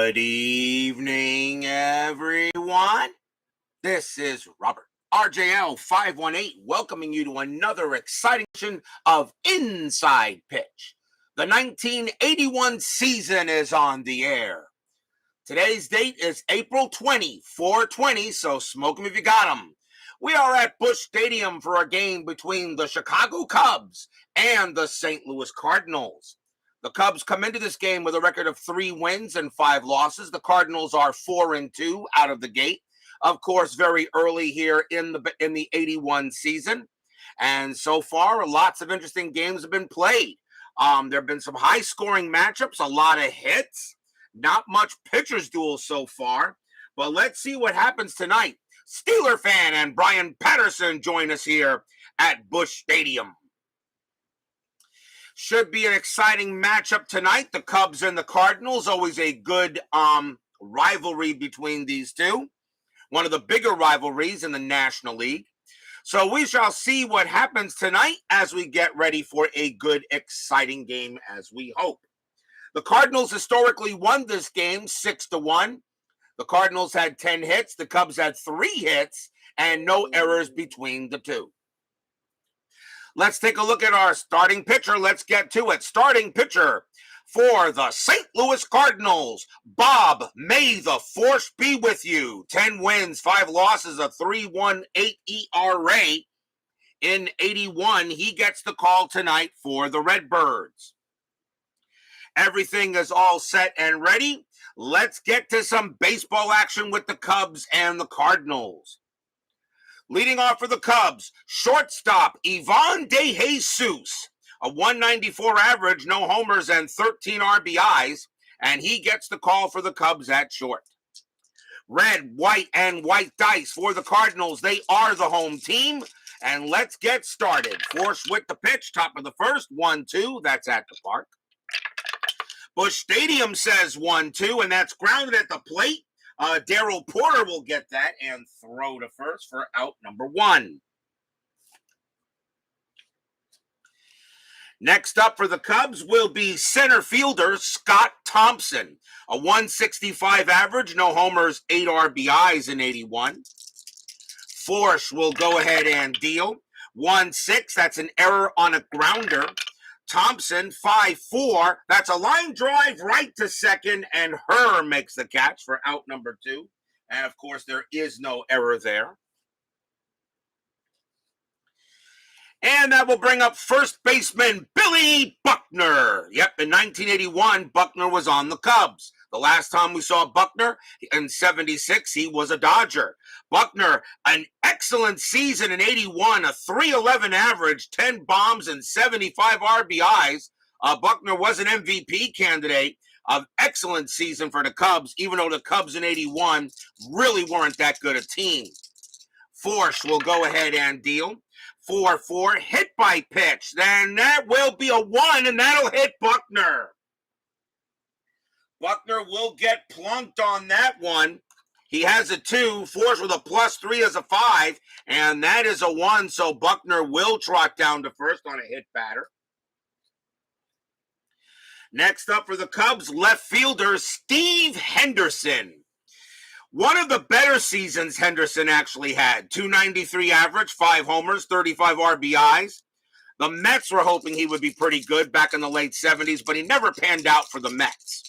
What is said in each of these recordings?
Good evening, everyone. This is Robert, RJL 518, welcoming you to another exciting edition of Inside Pitch. The 1981 season is on the air. Today's date is April 20, 4/20, so smoke 'em if you got 'em. We are at Busch Stadium for a game between the Chicago Cubs and the St. Louis Cardinals. The Cubs come into this game with a record of 3 wins and 5 losses. The Cardinals are 4-2 out of the gate. Of course, very early here in the 81 season. And so far, lots of interesting games have been played. There have been some high-scoring matchups, a lot of hits. Not much pitchers duels so far. But let's see what happens tonight. Steeler fan and Brian Patterson join us here at Busch Stadium. Should be an exciting matchup tonight. The Cubs and the Cardinals, always a good rivalry between these two. One of the bigger rivalries in the National League. So we shall see what happens tonight as we get ready for a good, exciting game as we hope. The Cardinals historically won this game 6-1. The Cardinals had 10 hits. The Cubs had 3 hits and no errors between the two. Let's take a look at our starting pitcher. Let's get to it. Starting pitcher for the St. Louis Cardinals, Bob. May the Forsch be with you. 10 wins, 5 losses, a 3.18 ERA. In 81, he gets the call tonight for the Redbirds. Everything is all set and ready. Let's get to some baseball action with the Cubs and the Cardinals. Leading off for the Cubs, shortstop Ivan De Jesus, a 194 average, no homers, and 13 RBIs, and he gets the call for the Cubs at short. Red, white, and white dice for the Cardinals. They are the home team, and let's get started. Forsch with the pitch, top of the first, 1-2, that's at the park. Busch Stadium says 1-2, and that's grounded at the plate. Darryl Porter will get that and throw to first for out number 1. Next up for the Cubs will be center fielder Scott Thompson. A 165 average, no homers, 8 RBIs in 81. Forsch will go ahead and deal. 1-6, that's an error on a grounder. Thompson, 5-4. That's a line drive right to second, and Herr makes the catch for out number 2. And, of course, there is no error there. And that will bring up first baseman Billy Buckner. Yep, in 1981, Buckner was on the Cubs. The last time we saw Buckner, in 76, he was a Dodger. Buckner, an excellent season in 81, a 3.11 average, 10 bombs, and 75 RBIs. Buckner was an MVP candidate. Excellent season for the Cubs, even though the Cubs in 81 really weren't that good a team. Forsch will go ahead and deal. 4-4, hit by pitch. Then that will be a 1, and that'll hit Buckner. Buckner will get plunked on that one. He has a 2. Forsch with a +3 as a 5. And that is a 1. So Buckner will trot down to first on a hit batter. Next up for the Cubs, left fielder Steve Henderson. One of the better seasons Henderson actually had. 293 average, 5 homers, 35 RBIs. The Mets were hoping he would be pretty good back in the late 70s, but he never panned out for the Mets.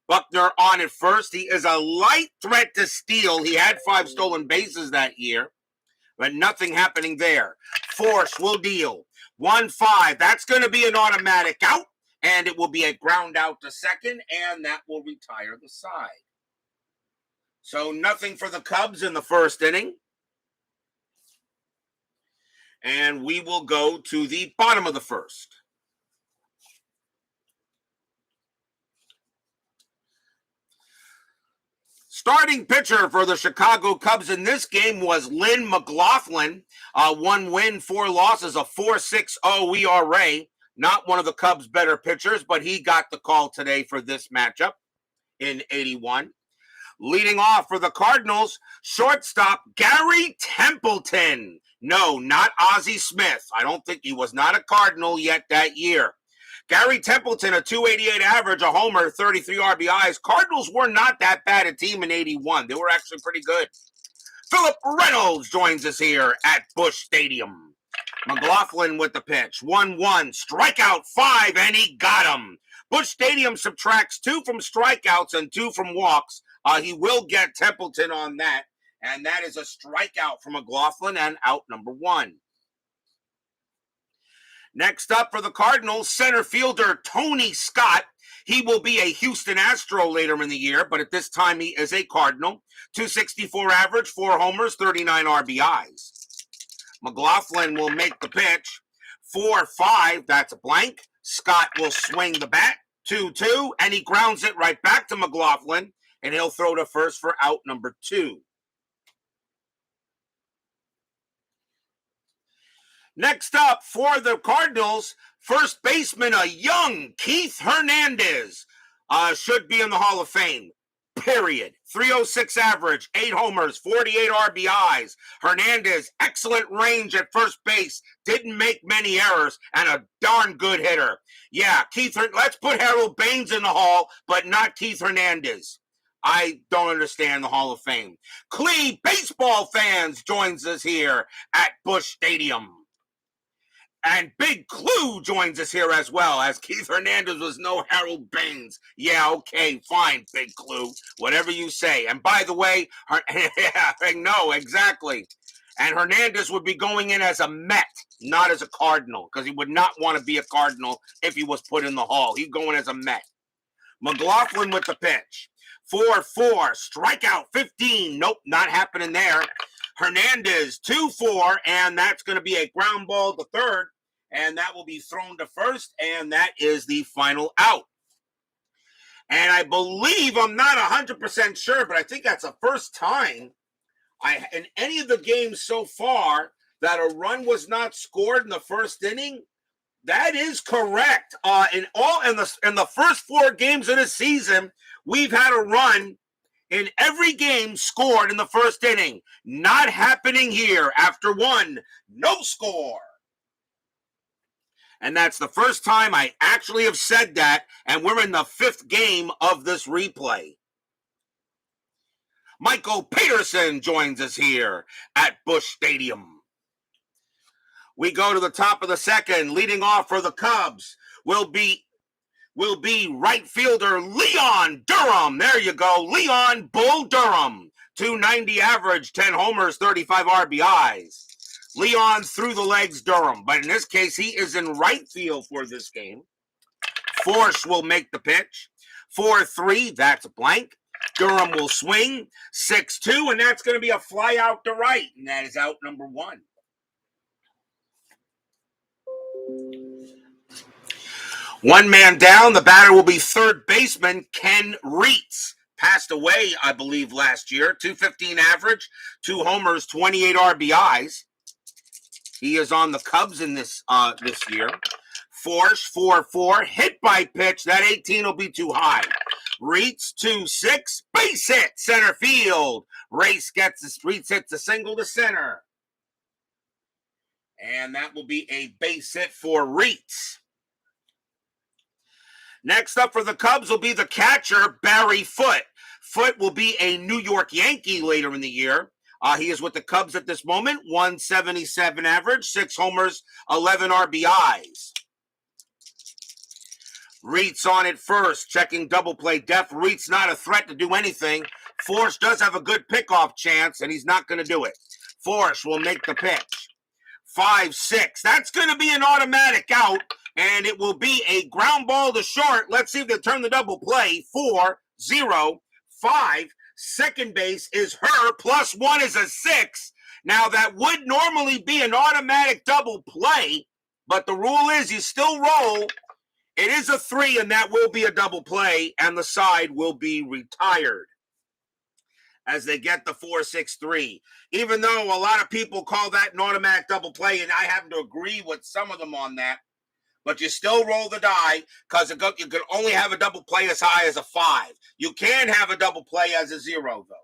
Buckner on at first. He is a light threat to steal. He had 5 stolen bases that year, but nothing happening there. Forsch will deal. 1-5. That's going to be an automatic out, and it will be a ground out to second, and that will retire the side. So nothing for the Cubs in the first inning. And we will go to the bottom of the first. Starting pitcher for the Chicago Cubs in this game was Lynn Mclaughlin. 1 win, 4 losses, a 4.60 ERA. Not one of the Cubs' better pitchers, but he got the call today for this matchup in 81. Leading off for the Cardinals, shortstop Gary Templeton. No, not Ozzie Smith. I don't think he was not a Cardinal yet that year. Gary Templeton, a 288 average, a homer, 33 RBIs. Cardinals were not that bad a team in 81. They were actually pretty good. Philip Reynolds joins us here at Busch Stadium. McGlothlen with the pitch. 1-1, strikeout 5, and he got him. Busch Stadium subtracts 2 from strikeouts and 2 from walks. He will get Templeton on that, and that is a strikeout from McGlothlen and out number 1. Next up for the Cardinals, center fielder Tony Scott. He will be a Houston Astro later in the year, but at this time he is a Cardinal. 264 average, 4 homers, 39 RBIs. McGlothlen will make the pitch. 4-5, that's a blank. Scott will swing the bat. 2-2, and he grounds it right back to McGlothlen, and he'll throw to first for out number 2. Next up for the Cardinals, first baseman, a young Keith Hernandez, should be in the Hall of Fame, period. 306 average, 8 homers, 48 RBIs. Hernandez, excellent range at first base, didn't make many errors, and a darn good hitter. Yeah, let's put Harold Baines in the Hall, but not Keith Hernandez. I don't understand the Hall of Fame. Clee Baseball Fans joins us here at Busch Stadium. And Big Clue joins us here as well, as Keith Hernandez was no Harold Baines. Yeah, okay, fine, Big Clue. Whatever you say. And by the way, no, exactly. And Hernandez would be going in as a Met, not as a Cardinal, because he would not want to be a Cardinal if he was put in the Hall. He's going as a Met. McGlothlen with the pitch. 4-4, strikeout 15. Nope, not happening there. Hernandez, 2-4, and that's going to be a ground ball to third, and that will be thrown to first, and that is the final out. And I believe, I'm not 100% sure, but I think that's the first time in any of the games so far that a run was not scored in the first inning. That is correct. In the first 4 games of the season, we've had a run in every game scored in the first inning. Not happening here. After 1, no score. And that's the first time I actually have said that, and we're in the 5th game of this replay. Michael Peterson joins us here at Busch Stadium. We go to the top of the 2nd. Leading off for the Cubs will be right fielder Leon Durham. There you go. Leon Bull Durham. 290 average, 10 homers, 35 RBIs. Leon through the legs Durham. But in this case, he is in right field for this game. Forsch will make the pitch. 4-3, that's a blank. Durham will swing. 6-2, and that's going to be a fly out to right. And that is out number 1. One man down, the batter will be third baseman Ken Reitz. Passed away, I believe, last year. 215 average, 2 homers, 28 RBIs. He is on the Cubs in this year. Forsch, 4-4, hit by pitch. That 18 will be too high. Reitz, 2-6, base hit, center field. Reitz hits a single to center. And that will be a base hit for Reitz. Next up for the Cubs will be the catcher, Barry Foote. Foote will be a New York Yankee later in the year. He is with the Cubs at this moment. 177 average, 6 homers, 11 RBIs. Reitz on it first, checking double play depth. Reitz not a threat to do anything. Forsch does have a good pickoff chance, and he's not going to do it. Forsch will make the pitch. 5-6. That's going to be an automatic out, and it will be a ground ball to short. Let's see if they turn the double play. 4-0-5. Second base is her. +1 is a 6. Now, that would normally be an automatic double play, but the rule is you still roll. It is a 3, and that will be a double play, and the side will be retired as they get the 4-6-3. Even though a lot of people call that an automatic double play, and I happen to agree with some of them on that, but you still roll the die because you can only have a double play as high as a 5. You can have a double play as a 0, though.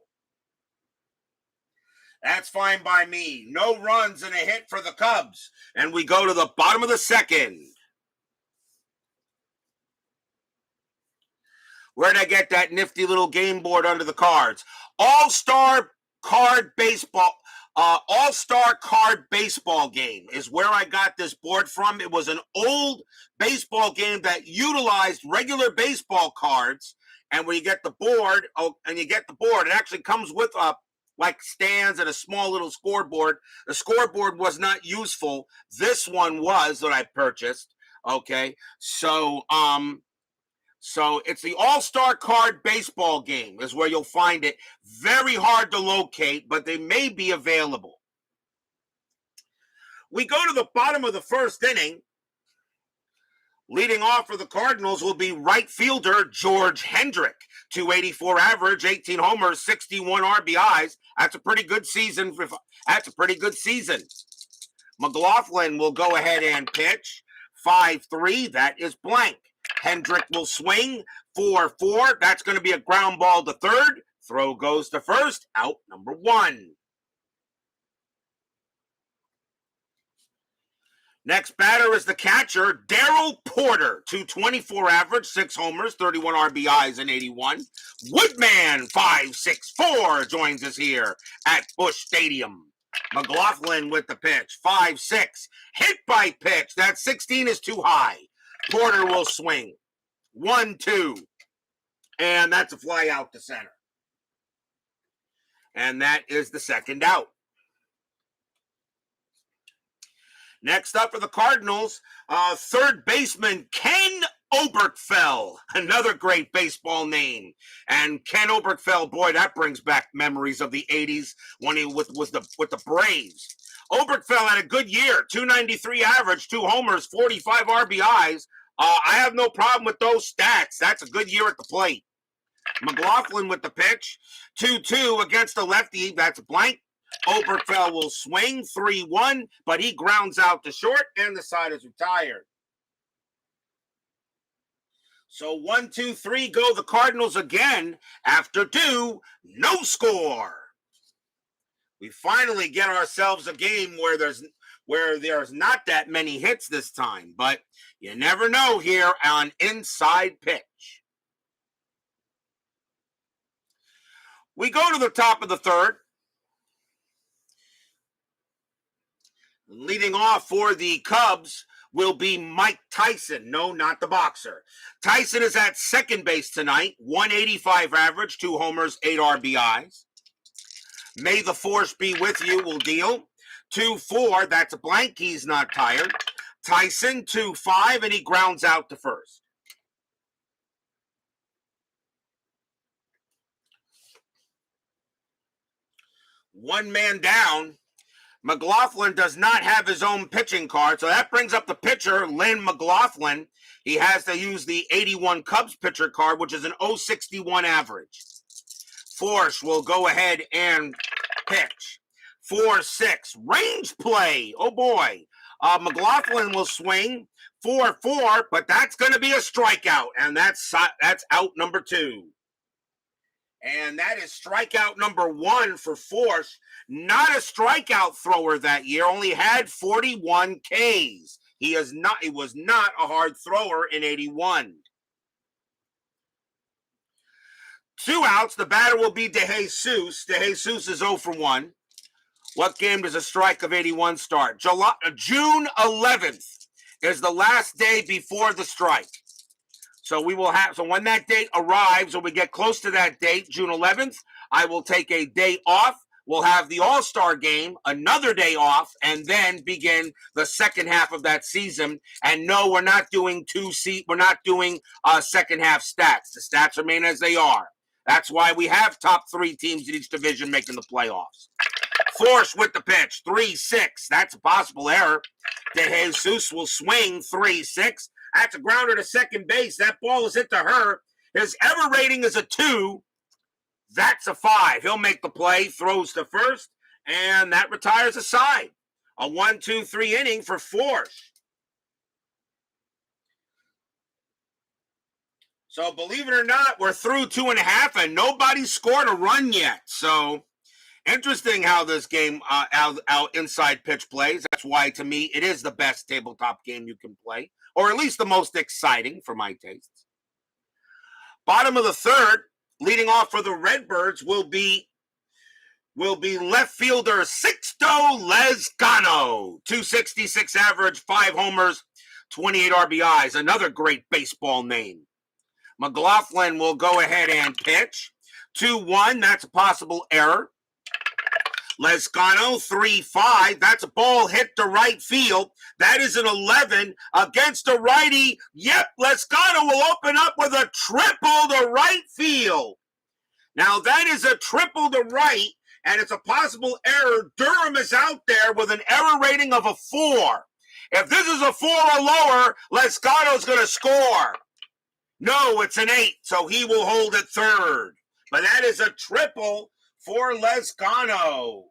That's fine by me. No runs and a hit for the Cubs. And we go to the bottom of the 2nd. Where'd I get that nifty little game board under the cards? All-Star Card Baseball. All-Star Card Baseball game is where I got this board from. It was an old baseball game that utilized regular baseball cards. And when you get the board, it actually comes with like stands and a small little scoreboard. The scoreboard was not useful. This one was that I purchased. Okay, so it's the All-Star Card Baseball game is where you'll find it. Very hard to locate, but they may be available. We go to the bottom of the first inning. Leading off for the Cardinals will be right fielder George Hendrick. 284 average, 18 homers, 61 RBIs. That's a pretty good season. McGlothlen will go ahead and pitch. 5-3, that is blank. Hendrick will swing. 4-4, that's going to be a ground ball to third. Throw goes to first, out number 1. Next batter is the catcher, Darryl Porter, 224 average, 6 homers, 31 RBIs, and 81. Woodman, 5-6-4, joins us here at Busch Stadium. McGlothlen with the pitch, 5-6, hit by pitch. That 16 is too high. Porter will swing. 1-2, and that's a fly out to center. And that is the second out. Next up for the Cardinals, third baseman Ken Obertfell, another great baseball name. And Ken Obertfell, boy, that brings back memories of the 80s when he was with the Braves. Obertfell had a good year, 293 average, 2 homers, 45 RBIs. I have no problem with those stats. That's a good year at the plate. McGlothlen with the pitch, 2-2 against the lefty. That's blank. Obertfell will swing, 3-1, but he grounds out to short, and the side is retired. So 1-2-3 go the Cardinals again. After 2, no score. We finally get ourselves a game where there's not that many hits this time, but you never know here on Inside Pitch. We go to the top of the third. Leading off for the Cubs will be Mike Tyson. No, not the boxer. Tyson is at second base tonight. 185 average, 2 homers, 8 RBIs. May the Forsch be with you, will deal. 2-4, that's a blank. He's not tired. Tyson, 2-5, and he grounds out to first. One man down. McGlothlen does not have his own pitching card, so that brings up the pitcher, Lynn Mclaughlin. He has to use the 81 Cubs pitcher card, which is an 061 average. Forsch will go ahead and pitch. 4-6, range play. Oh boy. McGlothlen will swing. 4-4, but that's going to be a strikeout, and that's out number 2. And that is strikeout number 1 for Forsch. Not a strikeout thrower that year, only had 41 Ks. He was not a hard thrower in 81. 2 outs, the batter will be DeJesus. DeJesus is 0 for 1. What game does a strike of 81 start? June 11th is the last day before the strike. So when that date arrives, or we get close to that date, June 11th, I will take a day off. We'll have the All-Star game, another day off, and then begin the second half of that season. And no, we're not doing second half stats. The stats remain as they are. That's why we have top 3 teams in each division making the playoffs. Forsch with the pitch, 3-6. That's a possible error. DeJesus will swing, 3-6. That's a grounder to second base. That ball is hit to her. His error rating is a 2. That's a 5. He'll make the play, throws to first, and that retires a side. A 1-2-3 inning for Forsch. So believe it or not, we're through 2.5, and nobody's scored a run yet. So interesting how this game, how Inside Pitch plays. That's why, to me, it is the best tabletop game you can play, or at least the most exciting for my tastes. Bottom of the third, leading off for the Redbirds will be left fielder Sixto Lezcano. 266 average, 5 homers, 28 RBIs. Another great baseball name. McGlothlen will go ahead and pitch. 2-1, that's a possible error. Lezcano, 3-5, that's a ball hit to right field. That is an 11 against a righty. Yep, Lezcano will open up with a triple to right field. Now that is a triple to right, and it's a possible error. Durham is out there with an error rating of a 4. If this is a 4 or lower, Lezcano's going to score. No, it's an 8, so he will hold at third. But that is a triple for Lezcano.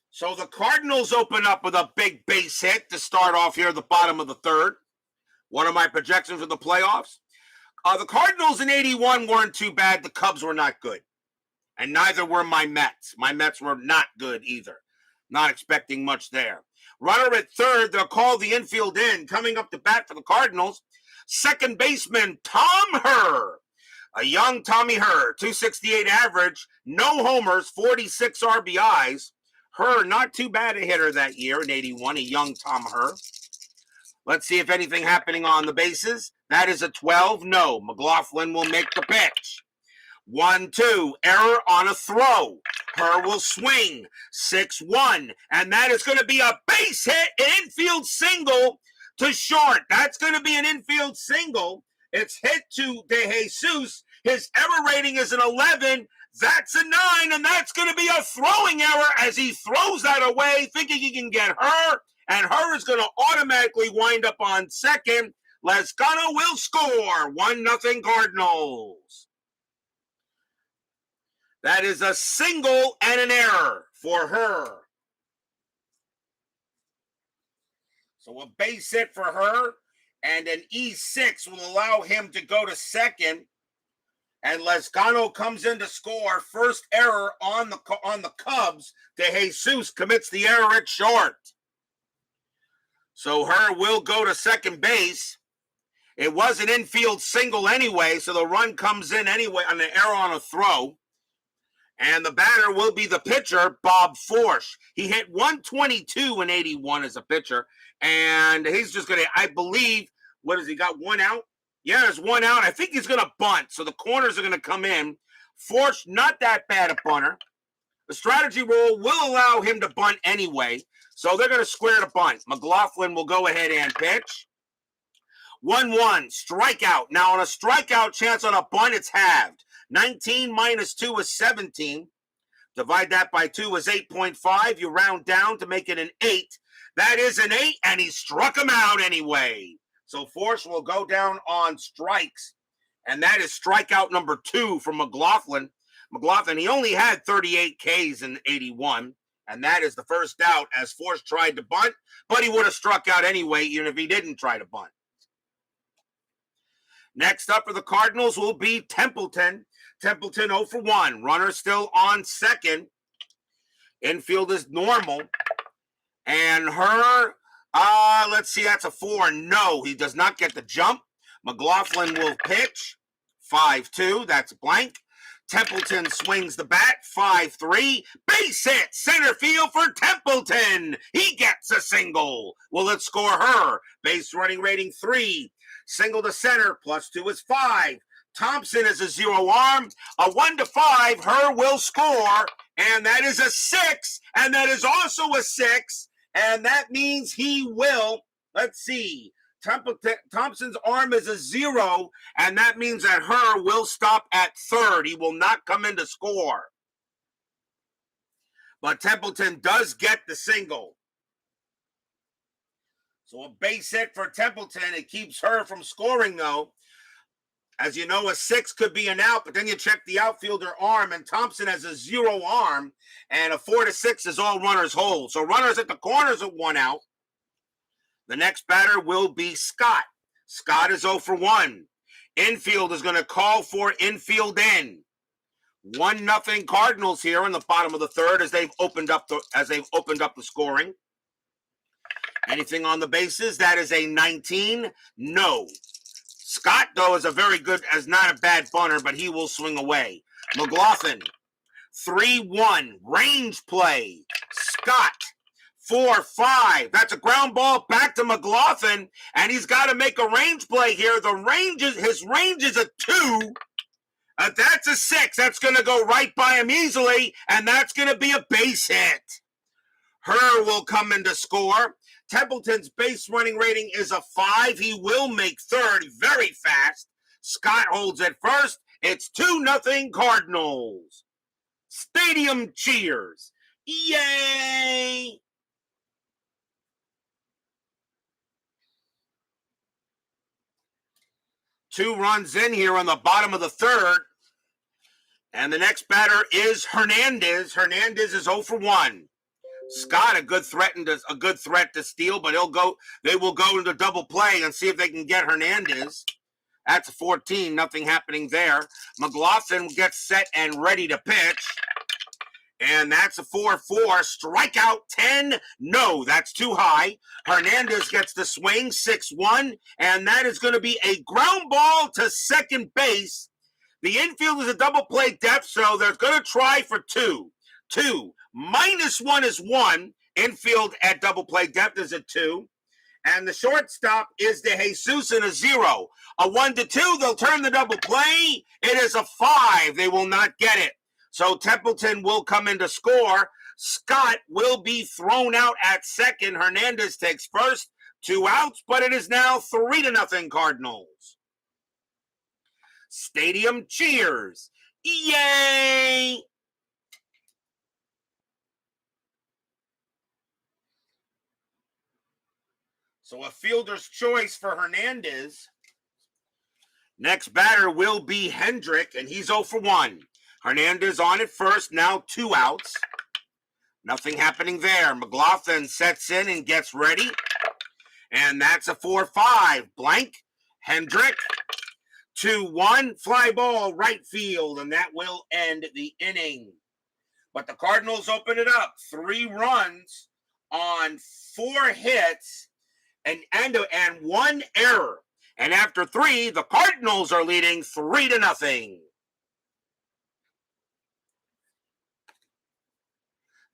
So the Cardinals open up with a big base hit to start off here at the bottom of the third. One of my projections for the playoffs. The Cardinals in 81 weren't too bad. The Cubs were not good. And neither were my Mets. My Mets were not good either. Not expecting much there. Runner at third, they'll call the infield in. Coming up to bat for the Cardinals, second baseman Tom Herr. A young Tommy Herr, 268 average, no homers, 46 RBIs. Herr, not too bad a hitter that year in 81, a young Tom Herr. Let's see if anything happening on the bases. That is a 12. No. McGlothlen will make the pitch. 1-2. Error on a throw. Herr will swing. 6-1. And that is going to be a base hit, an infield single to short. That's going to be an infield single. It's hit to De Jesus. His error rating is an 11. That's a 9, and that's going to be a throwing error as he throws that away, thinking he can get Herr, and Herr is going to automatically wind up on second. Lezcano will score. 1-0 Cardinals. That is a single and an error for Herr. So a base hit for Herr, and an E6 will allow him to go to second. And Lezcano comes in to score. First error on the Cubs. De Jesus commits the error at short. So Herr will go to second base. It was an infield single anyway, so the run comes in anyway on an error on a throw. And the batter will be the pitcher, Bob Forsch. He hit 122 in 81 as a pitcher. And he's just going to, I believe, what has he got, 1 out? Yeah, there's 1 out. I think he's going to bunt, so the corners are going to come in. Forsch, not that bad a bunter. The strategy rule will allow him to bunt anyway, so they're going to square the bunt. McGlothlen will go ahead and pitch. 1-1, strikeout. Now, on a strikeout chance on a bunt, it's halved. 19 minus 2 is 17. Divide that by 2 is 8.5. You round down to make it an 8. That is an 8, and he struck him out anyway. So Forsch will go down on strikes, and that is strikeout number 2 from McGlothlen. McGlothlen, he only had 38 Ks in 81, and that is the first out as Forsch tried to bunt, but he would have struck out anyway, even if he didn't try to bunt. Next up for the Cardinals will be Templeton. Templeton 0 for 1. Runner still on second. Infield is normal. And Herr, let's see, that's a 4. No, he does not get the jump. McGlothlen will pitch. 5-2, that's blank. Templeton swings the bat. 5-3. Base hit, center field for Templeton. He gets a single. Will it score Herr? Base running rating 3. Single to center, +2 is 5. Thompson is a 0 arm. A 1-5, Herr will score. And that is a 6. And that is also a 6. And that means he will, let's see, Thompson's arm is a 0, and that means that Herr will stop at third. He will not come in to score. But Templeton does get the single. So a base hit for Templeton. It keeps Herr from scoring, though. As you know, a 6 could be an out, but then you check the outfielder arm, and Thompson has a 0 arm, and a 4-6 is all runners hold. So runners at the corners are 1 out. The next batter will be Scott. Scott is 0 for 1. Infield is going to call for infield in. 1-0 Cardinals here in the bottom of the third as they've opened up the scoring. Anything on the bases? That is a 19. No. Scott, though, is not a bad bunter, but he will swing away. McGlothlen, 3-1, range play. Scott, 4-5. That's a ground ball back to McGlothlen, and he's got to make a range play here. His range is a 2. That's a 6. That's going to go right by him easily, and that's going to be a base hit. Herr will come in to score. Templeton's base running rating is a 5. He will make third very fast. Scott holds at first. It's 2-0 Cardinals. Stadium cheers. Yay! Two runs in here on the bottom of the third. And the next batter is Hernandez. Hernandez is 0 for 1. Scott, a good threat to steal, but they will go into double play and see if they can get Hernandez. That's a 14, nothing happening there. McGlothlen gets set and ready to pitch. And that's a 4-4. Strikeout 10. No, that's too high. Hernandez gets the swing, 6-1. And that is going to be a ground ball to second base. The infield is a double play depth, so they're going to try for 2. 2. -1 is 1. Infield at double play depth is a 2. And the shortstop is De Jesus in a 0. A 1-2, they'll turn the double play. It is a 5. They will not get it. So Templeton will come in to score. Scott will be thrown out at second. Hernandez takes first. 2 outs, but it is now 3-0 Cardinals. Stadium cheers. Yay! So a fielder's choice for Hernandez. Next batter will be Hendrick, and he's 0 for 1. Hernandez on at first, now 2 outs. Nothing happening there. McGlothlen sets in and gets ready. And that's a 4-5. Blank. Hendrick. 2-1. Fly ball right field, and that will end the inning. But the Cardinals open it up. 3 runs on 4 hits and 1 error. And after 3, the Cardinals are leading 3-0.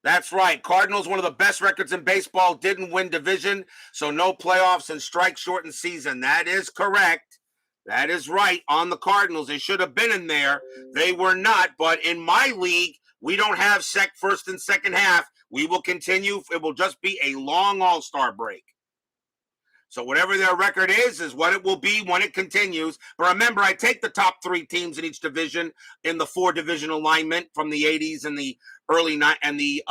That's right. Cardinals, one of the best records in baseball, didn't win division, so no playoffs and strike-shortened season. That is correct. That is right on the Cardinals. They should have been in there. They were not, but in my league, we don't have first and second half. We will continue. It will just be a long all-star break. So whatever their record is what it will be when it continues. But remember, I take the top 3 teams in each division in the 4-division alignment from the 80s and the early 90s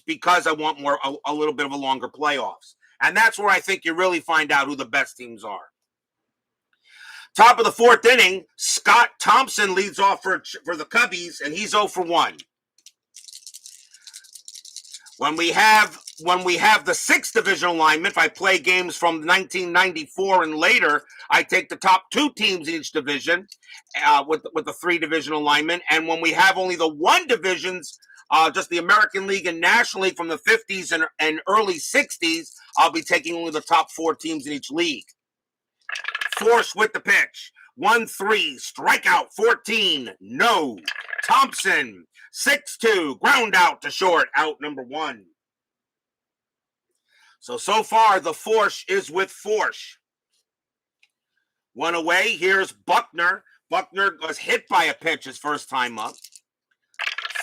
because I want a little bit of a longer playoffs. And that's where I think you really find out who the best teams are. Top of the 4th inning, Scott Thompson leads off for the Cubbies, and he's 0 for 1. When we have the 6th division alignment, if I play games from 1994 and later, I take the top 2 teams in each division with the 3-division alignment. And when we have only the 1 divisions, just the American League and National League from the 50s and early 60s, I'll be taking only the top 4 teams in each league. Forsch with the pitch. 1-3, strikeout 14, no. Thompson, 6-2, ground out to short, out number 1. So far, the Forsch is with Forsch. 1 away, here's Buckner. Buckner was hit by a pitch his first time up.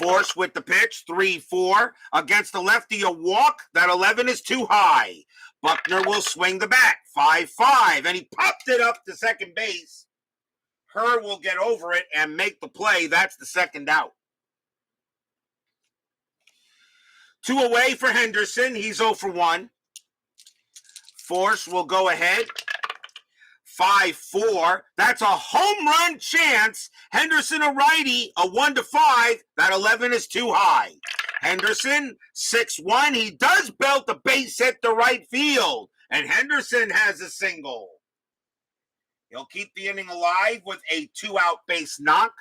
Forsch with the pitch, 3-4. Against the lefty, a walk. That 11 is too high. Buckner will swing the bat, 5-5, and he popped it up to second base. Herr will get over it and make the play. That's the second out. 2 away for Henderson. He's 0 for 1. Forsch will go ahead. 5-4. That's a home run chance. Henderson, a righty, a 1-5. That 11 is too high. Henderson, 6-1. He does belt the base hit to right field. And Henderson has a single. He'll keep the inning alive with a 2-out base knock.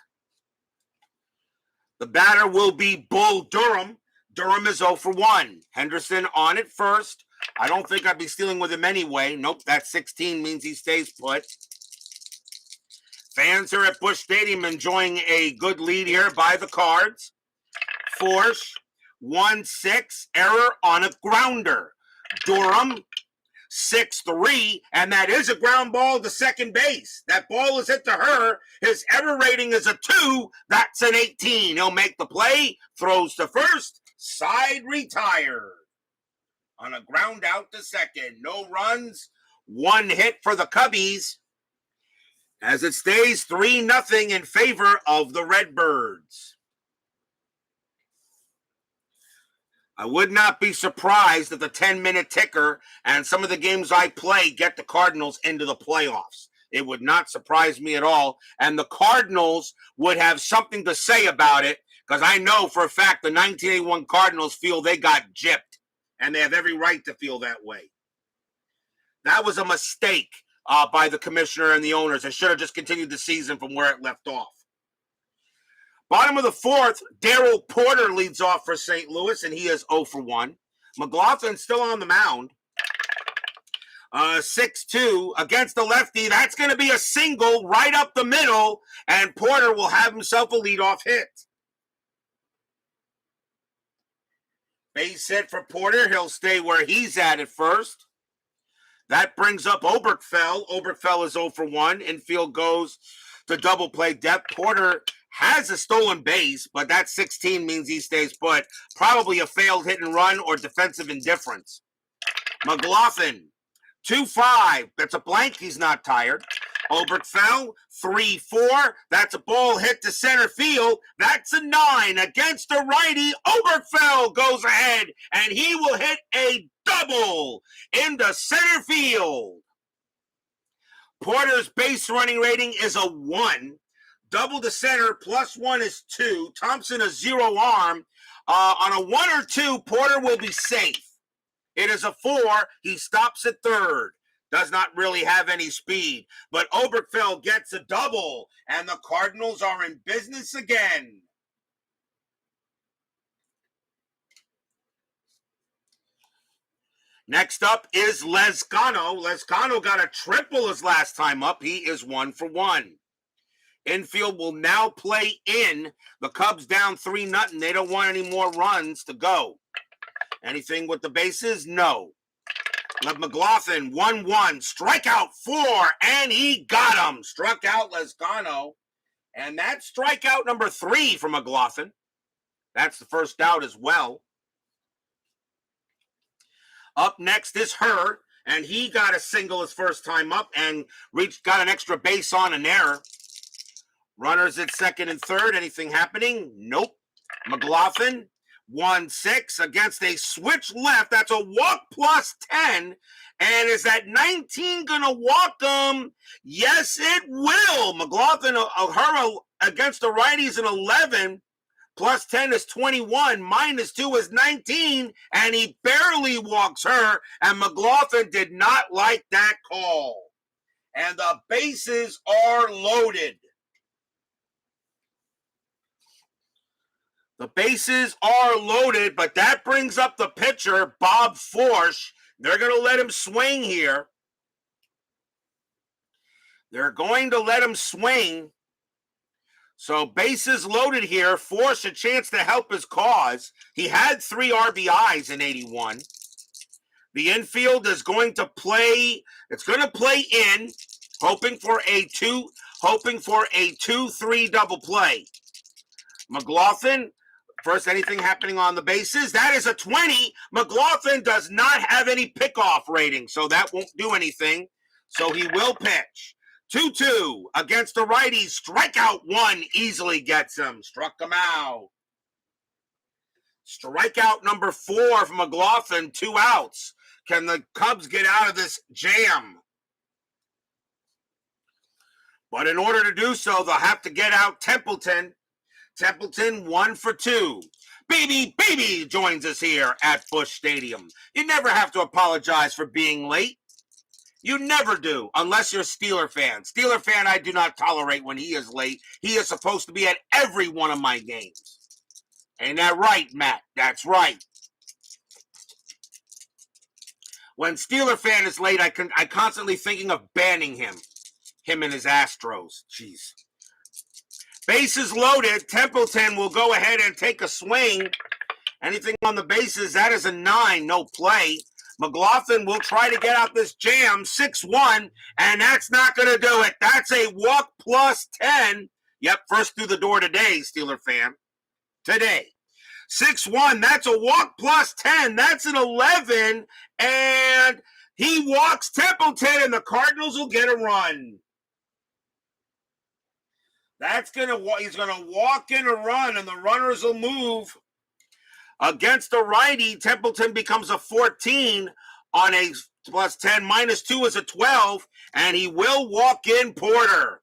The batter will be Bull Durham. Durham is 0 for 1. Henderson on at first. I don't think I'd be stealing with him anyway. Nope, that 16 means he stays put. Fans are at Busch Stadium enjoying a good lead here by the Cards. Forsch, 1-6, error on a grounder. Durham, 6-3, and that is a ground ball to second base. That ball is hit to her. His error rating is a 2. That's an 18. He'll make the play, throws to first, side retired. On a ground out to second. No runs, 1 hit for the Cubbies. As it stays 3-0 in favor of the Redbirds. I would not be surprised if the 10-minute ticker and some of the games I play get the Cardinals into the playoffs. It would not surprise me at all. And the Cardinals would have something to say about it, because I know for a fact the 1981 Cardinals feel they got gypped, and they have every right to feel that way. That was a mistake by the commissioner and the owners. They should have just continued the season from where it left off. Bottom of the fourth, Darryl Porter leads off for St. Louis, and he is 0 for 1. McGlothlen still on the mound. 6-2 against the lefty. That's going to be a single right up the middle, and Porter will have himself a leadoff hit. Base hit for Porter. He'll stay where he's at first. That brings up Obertfell. Obertfell is 0 for 1. Infield goes to double play depth. Porter has a stolen base, but that 16 means he stays put. Probably a failed hit and run or defensive indifference. McGlothlen, 2-5. That's a blank. He's not tired. Obertfell, 3-4. That's a ball hit to center field. That's a 9 against the righty. Obertfell goes ahead, and he will hit a double into center field. Porter's base running rating is a 1. Double to center, +1 is 2. Thompson, a 0 arm. On a 1 or 2, Porter will be safe. It is a 4. He stops at third. Does not really have any speed. But Obertfell gets a double, and the Cardinals are in business again. Next up is Lezcano. Lezcano got a triple his last time up. He is 1 for 1. Infield will now play in. The Cubs down 3-0. They don't want any more runs to go. Anything with the bases? No. McGlothlen, 1-1. Strikeout 4, and he got him. Struck out Lezcano. And that's strikeout number 3 for McGlothlen. That's the first out as well. Up next is Hurd, and he got a single his first time up and got an extra base on an error. Runners at second and third. Anything happening? Nope. McGlothlen, 1-6 against a switch left. That's a walk +10. And is that 19 going to walk him? Yes, it will. McGlothlen, Hurd against the righties an 11. +10 is 21, -2 is 19, and he barely walks her, and McGlothlen did not like that call. And the bases are loaded. The bases are loaded, but that brings up the pitcher, Bob Forsch. They're going to let him swing here. They're going to let him swing. So bases loaded here. Forsch a chance to help his cause. He had 3 RBIs in 81. The infield is going to play. It's going to play in, hoping for a 2-3 double play. McGlothlen, first, anything happening on the bases? That is a 20. McGlothlen does not have any pickoff rating, so that won't do anything. So he will pitch. 2-2 against the righty. Strikeout 1 easily gets him. Struck him out. Strikeout number 4 from McGlothlen. 2 outs. Can the Cubs get out of this jam? But in order to do so, they'll have to get out Templeton. Templeton 1 for 2. Baby joins us here at Busch Stadium. You never have to apologize for being late. You never do, unless you're a Steeler fan. Steeler fan, I do not tolerate when he is late. He is supposed to be at every one of my games. Ain't that right, Matt? That's right. When Steeler fan is late, I constantly thinking of banning him and his Astros. Jeez. Bases loaded. Templeton will go ahead and take a swing. Anything on the bases, that is a 9, no play. McGlothlen will try to get out this jam, 6-1, and that's not going to do it. That's a walk plus 10. Yep, first through the door today, Steeler fan. Today. 6-1, that's a walk plus 10. That's an 11, and he walks Templeton, and the Cardinals will get a run. He's going to walk in a run, and the runners will move. Against the righty, Templeton becomes a 14 on a plus 10. Minus 2 is a 12, and he will walk in Porter.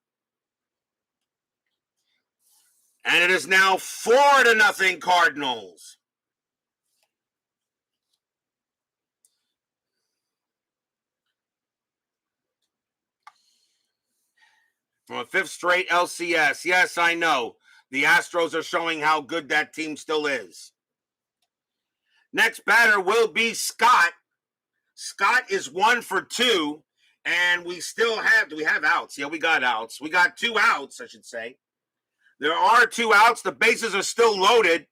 And it is now 4-0 Cardinals. From a 5th straight LCS. Yes, I know. The Astros are showing how good that team still is. Next batter will be Scott. Scott is 1 for 2, and we still have, do we have outs? Yeah, we got outs. We got 2 outs, I should say. There are 2 outs. The bases are still loaded,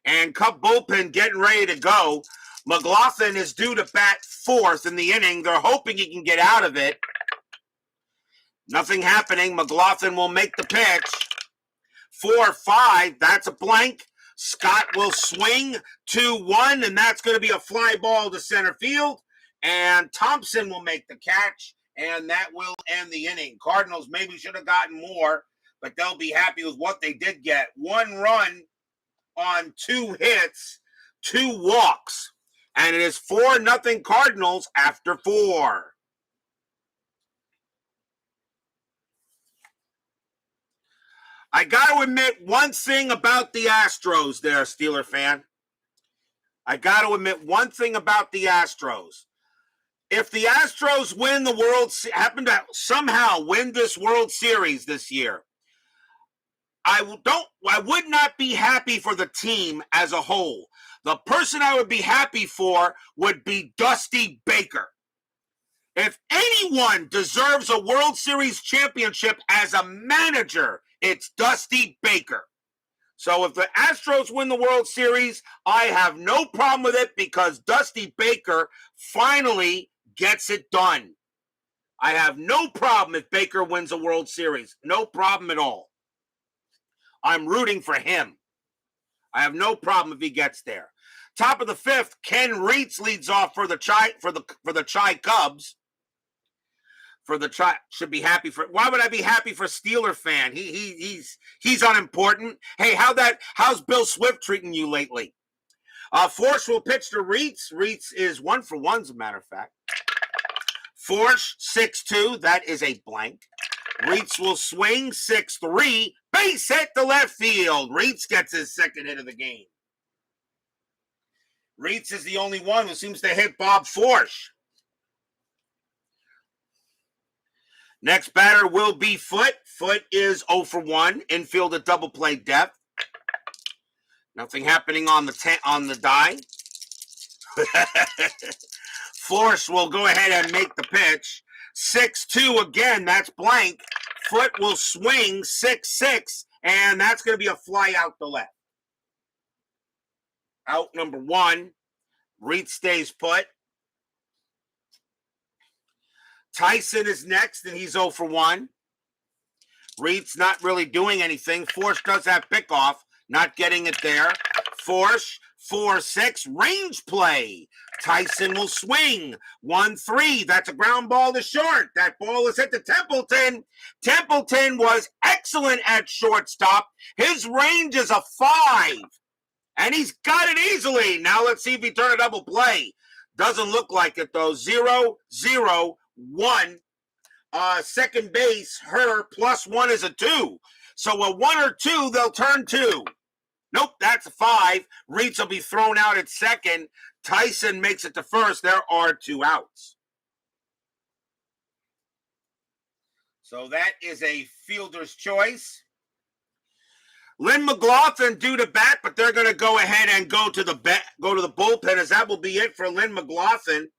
and Cub bullpen getting ready to go. McGlothlen is due to bat 4th in the inning. They're hoping he can get out of it. Nothing happening. McGlothlen will make the pitch. 4-5, that's a blank. Scott will swing 2-1, and that's going to be a fly ball to center field. And Thompson will make the catch, and that will end the inning. Cardinals maybe should have gotten more, but they'll be happy with what they did get. 1 run on 2 hits, 2 walks, and it is 4-0 Cardinals after 4. I got to admit one thing about the Astros there, Steeler fan. I got to admit one thing about the Astros. If the Astros win the happen to somehow win this World Series this year, I would not be happy for the team as a whole. The person I would be happy for would be Dusty Baker. If anyone deserves a World Series championship as a manager, it's Dusty Baker. So if the Astros win the World Series, I have no problem with it because Dusty Baker finally gets it done. I have no problem if Baker wins a World Series. No problem at all. I'm rooting for him. I have no problem if he gets there. Top of the 5th, Ken Reitz leads off for the Chi Cubs. Should be happy for. Why would I be happy for Steeler fan? He's unimportant. Hey, how's Bill Swift treating you lately? Forsch will pitch to Reitz. Reitz is 1 for 1, as a matter of fact. Forsch 6-2. That is a blank. Reitz will swing 6-3. Base hit to left field. Reitz gets his 2nd hit of the game. Reitz is the only one who seems to hit Bob Forsch. Next batter will be Foote. Foote is 0 for 1. Infield at double play depth. Nothing happening on the die. Forsch will go ahead and make the pitch. 6-2 again. That's blank. Foote will swing 6-6, and that's going to be a fly out the left. Out number 1. Reitz stays put. Tyson is next, and he's 0 for 1. Reitz not really doing anything. Forsch does have pickoff, not getting it there. Forsch, 4-6, range play. Tyson will swing. 1-3, that's a ground ball to short. That ball is hit to Templeton. Templeton was excellent at shortstop. His range is a 5, and he's got it easily. Now let's see if he turns a double play. Doesn't look like it, though. 0-0. 1, second base, her +1 is a 2. So a 1 or 2, they'll turn 2. Nope, that's a 5. Reitz will be thrown out at second. Tyson makes it to first. There are 2 outs. So that is a fielder's choice. Lynn Mclaughlin due to bat, but they're going to go ahead and go to the bullpen, as that will be it for Lynn Mclaughlin.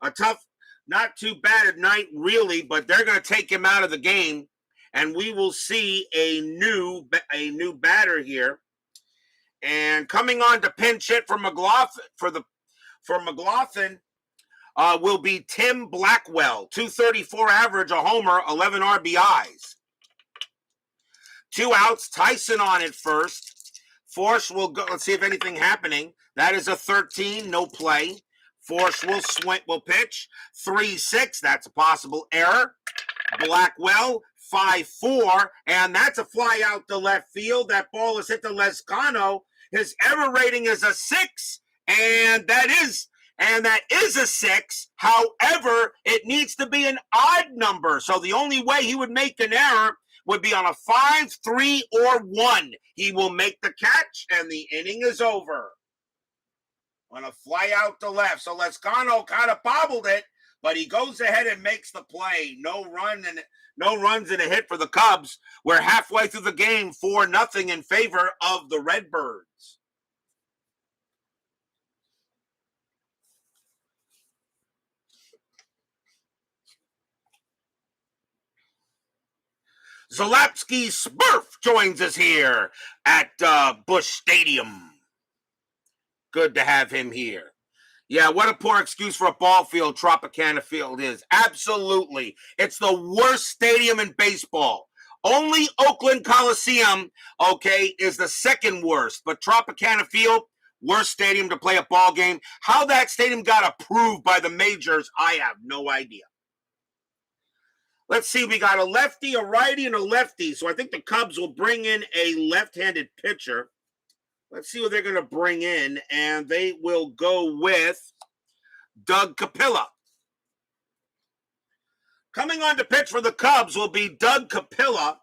a tough, not too bad at night, really, but they're going to take him out of the game, and we will see a new batter here. And coming on to pinch hit for McGlothlen, for McGlothlen, will be Tim Blackwell, 234 average, a homer, 11 RBIs. 2 outs, Tyson on at first. Forsch will go. Let's see if anything happening. That is a 13, no play. Forsch will pitch. 3-6, that's a possible error. Blackwell, 5-4, and that's a fly out to left field. That ball is hit to Lescano. His error rating is a 6, and that is a 6. However, it needs to be an odd number. So the only way he would make an error would be on a 5, 3, or 1. He will make the catch, and the inning is over. On a fly out to left. So Lescano kind of bobbled it, but he goes ahead and makes the play. No runs and a hit for the Cubs. We're halfway through the game, 4-0 in favor of the Redbirds. Zalapsky Smurf joins us here at Busch Stadium. Good to have him here. Yeah, what a poor excuse for a ball field Tropicana Field is. Absolutely. It's the worst stadium in baseball. Only Oakland Coliseum, okay, is the second worst. But Tropicana Field, worst stadium to play a ball game. How that stadium got approved by the majors, I have no idea. Let's see, we got a lefty, a righty, and a lefty. So I think the Cubs will bring in a left-handed pitcher. Let's see what they're going to bring in, and they will go with Doug Capilla. Coming on to pitch for the Cubs will be Doug Capilla.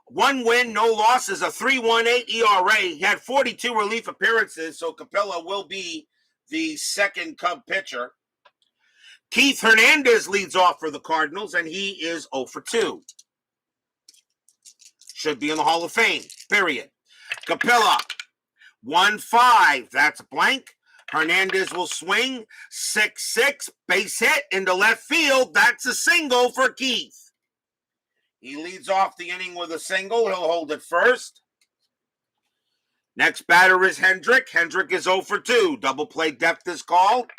1 win, no losses, a 3.18 ERA. He had 42 relief appearances, so Capilla will be the second Cub pitcher. Keith Hernandez leads off for the Cardinals, and he is 0 for 2. Should be in the Hall of Fame, period. Capilla, 1-5, that's blank. Hernandez will swing, 6-6, base hit into left field. That's a single for Keith. He leads off the inning with a single. He'll hold it first. Next batter is Hendrick. Hendrick is 0 for 2. Double play depth is called.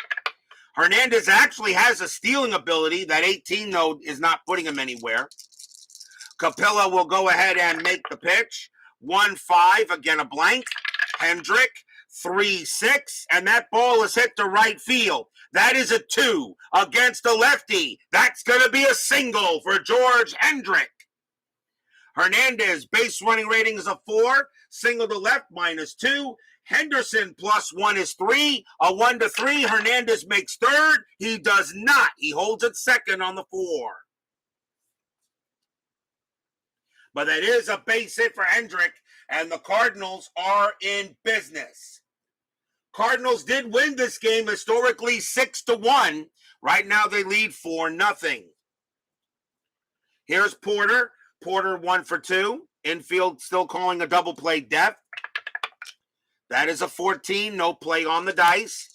Hernandez actually has a stealing ability. That 18, though, is not putting him anywhere. Capilla will go ahead and make the pitch. 1-5, again a blank. Hendrick, 3-6, and that ball is hit to right field. That is a 2 against a lefty. That's going to be a single for George Hendrick. Hernandez, base running rating is a 4. Single to left, -2. Henderson, +1 is 3. A 1-3. Hernandez makes third. He does not. He holds it second on the 4. But that is a base hit for Hendrick, and the Cardinals are in business. Cardinals did win this game historically 6-1. Right now they lead 4-0. Here's Porter. Porter 1 for 2. Infield still calling a double play depth. That is a 14, no play on the dice.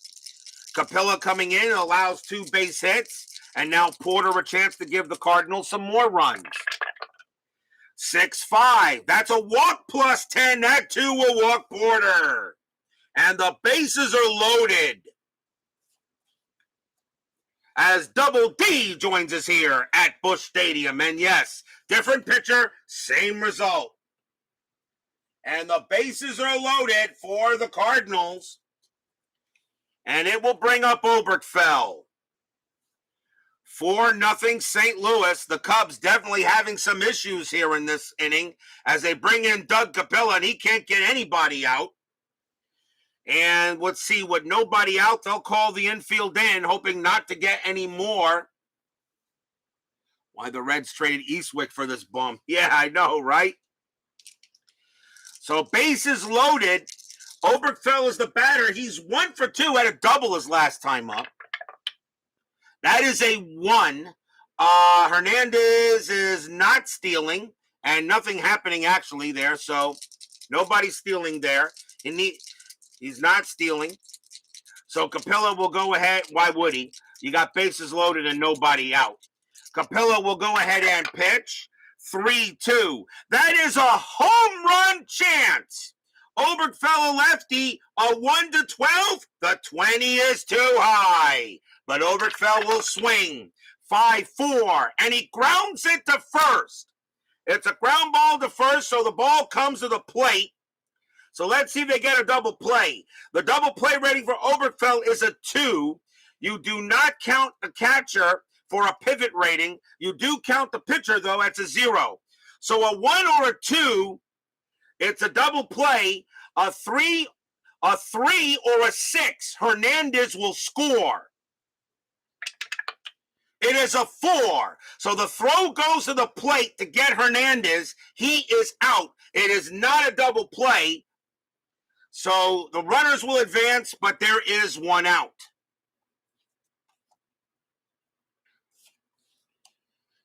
Capilla coming in allows 2 base hits, and now Porter a chance to give the Cardinals some more runs. 6-5, that's a walk +10, that too will walk Porter. And the bases are loaded. As Double D joins us here at Busch Stadium, and yes, different pitcher, same result. And the bases are loaded for the Cardinals. And it will bring up Obertfell. 4-0 St. Louis. The Cubs definitely having some issues here in this inning as they bring in Doug Capilla, and he can't get anybody out. And let's see, with nobody out, they'll call the infield in, hoping not to get any more. Why the Reds traded Eastwick for this bum. Yeah, I know, right? So bases loaded. Obertfell is the batter. He's 1 for 2, had a double his last time up. That is a 1. Hernandez is not stealing, and nothing happening actually there, so nobody's stealing there. He's not stealing. So Capilla will go ahead. Why would he? You got bases loaded and nobody out. Capilla will go ahead and pitch. 3-2. That is a home run chance. Obertfell a lefty, a 1-12. The 20 is too high. But Obertfell will swing. 5-4. And he grounds it to first. It's a ground ball to first, so the ball comes to the plate. So let's see if they get a double play. The double play rating for Obertfell is a 2. You do not count the catcher for a pivot rating. You do count the pitcher, though. That's a 0. So a 1 or a 2, it's a double play. A 3 or a 6, Hernandez will score. It is a 4. So the throw goes to the plate to get Hernandez. He is out. It is not a double play. So the runners will advance, but there is one out.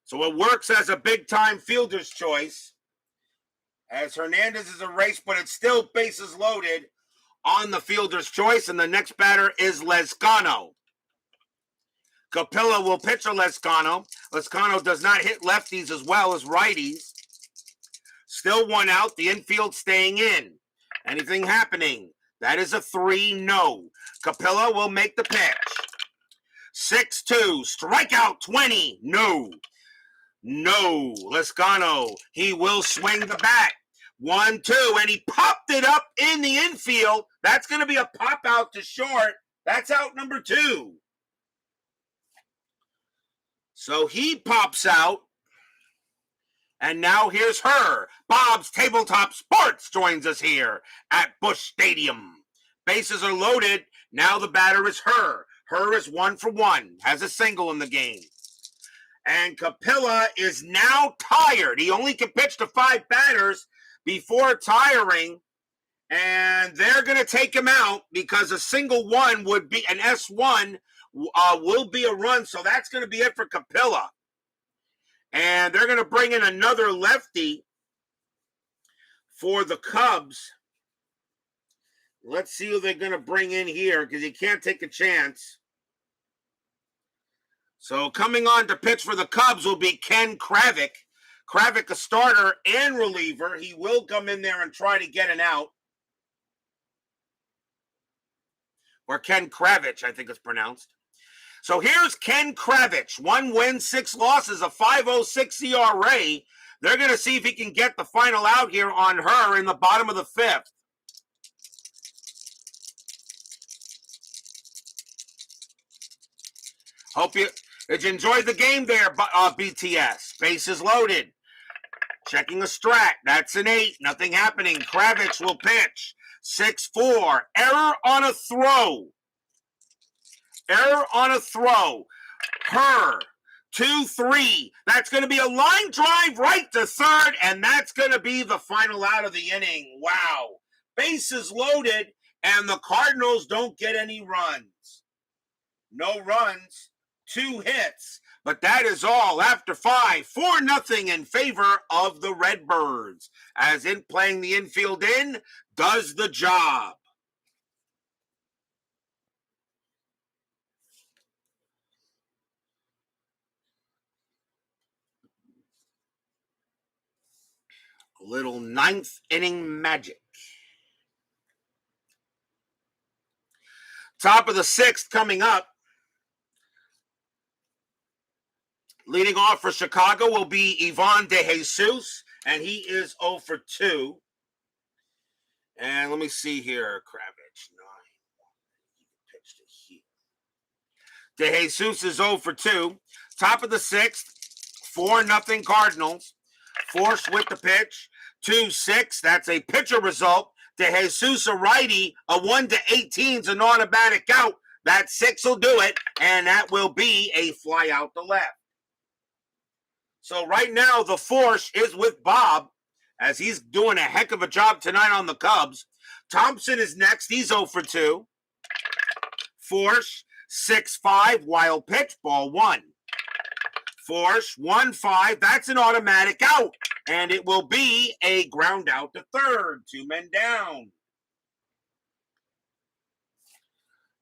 So it works as a big-time fielder's choice, as Hernandez is erased, but it's still bases loaded on the fielder's choice, and the next batter is Lezcano. Capilla will pitch a Lezcano. Lezcano does not hit lefties as well as righties. Still one out, the infield staying in. Anything happening? That is a 3, no. Capilla will make the pitch. 6-2, strikeout 20, no. No, Lezcano, he will swing the bat. 1-2, and he popped it up in the infield. That's going to be a pop out to short. That's out number 2. So he pops out. And now here's her. Bob's Tabletop Sports joins us here at Busch Stadium. Bases are loaded. Now the batter is her. Her is 1 for 1. Has a single in the game. And Capilla is now tired. He only can pitch to 5 batters before tiring. And they're going to take him out because a single 1 would be an S1 will be a run. So that's going to be it for Capilla. And they're going to bring in another lefty for the Cubs. Let's see who they're going to bring in here because you can't take a chance. So coming on to pitch for the Cubs will be Ken Kravik. Kravik, a starter and reliever. He will come in there and try to get an out. Or Ken Kravich, I think it's pronounced. So here's Ken Kravich. 1 win, 6 losses, a 5.06 ERA. They're going to see if he can get the final out here on her in the bottom of the 5th. Hope you enjoyed the game there, BTS. Bases loaded. Checking a strat. That's an 8. Nothing happening. Kravich will pitch. 6-4. Error on a throw. Error on a throw. Her. 2-3. That's going to be a line drive right to third, and that's going to be the final out of the inning. Wow. Bases loaded, and the Cardinals don't get any runs. No runs. 2 hits. But that is all after 5. 4-0 in favor of the Redbirds. As in playing the infield in does the job. A little 9th inning magic. Top of the 6th coming up. Leading off for Chicago will be Ivan De Jesus, and he is 0 for 2. And let me see here. Kravich, 9. Pitch to here. De Jesus is 0 for 2. Top of the 6th, 4-0 Cardinals. Forsch with the pitch. 2-6. That's a pitcher result. De Jesus, a righty. A 1-18 is an automatic out. That 6 will do it, and that will be a fly out to left. So right now, the Forsch is with Bob, as he's doing a heck of a job tonight on the Cubs. Thompson is next. He's 0 for 2. Forsch, 6-5, wild pitch, ball 1. Forsch, 1-5. That's an automatic out, and it will be a ground out to third. 2 men down.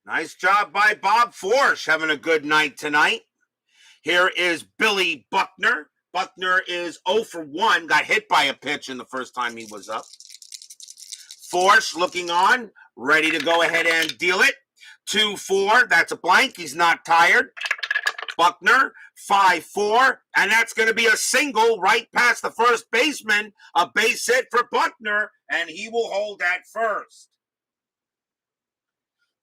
Nice job by Bob Forsch, having a good night tonight. Here is Billy Buckner. Buckner is 0 for 1, got hit by a pitch in the first time he was up. Forsch looking on, ready to go ahead and deal it. 2-4, that's a blank, he's not tired. Buckner, 5-4, and that's going to be a single right past the first baseman, a base hit for Buckner, and he will hold at first.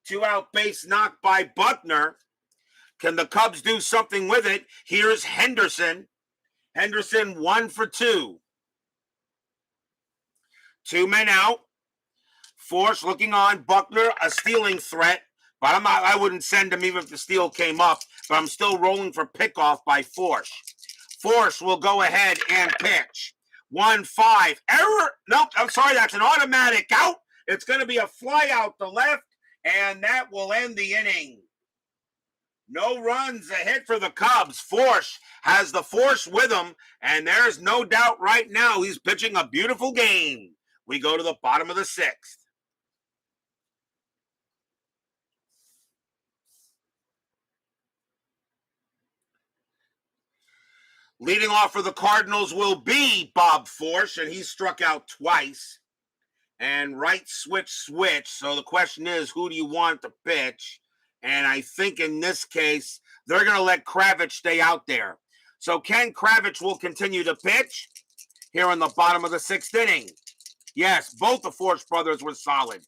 2-out base knock by Buckner. Can the Cubs do something with it? Here's Henderson. Henderson 1 for 2. 2 men out. Forsch looking on. Buckner, a stealing threat. But I wouldn't send him even if the steal came up. But I'm still rolling for pickoff by Forsch. Forsch will go ahead and pitch. 1-5. Error. Nope, I'm sorry. That's an automatic out. It's going to be a fly out to left. And that will end the inning. No runs, a hit for the Cubs. Forsch has the force with him, and there's no doubt right now he's pitching a beautiful game. We go to the bottom of the 6th. Leading off for the Cardinals will be Bob Forsch, and he struck out twice. And right switch. So the question is, who do you want to pitch? And I think in this case, they're going to let Kravitz stay out there. So Ken Kravitz will continue to pitch here in the bottom of the 6th inning. Yes, both the Forsch brothers were solid.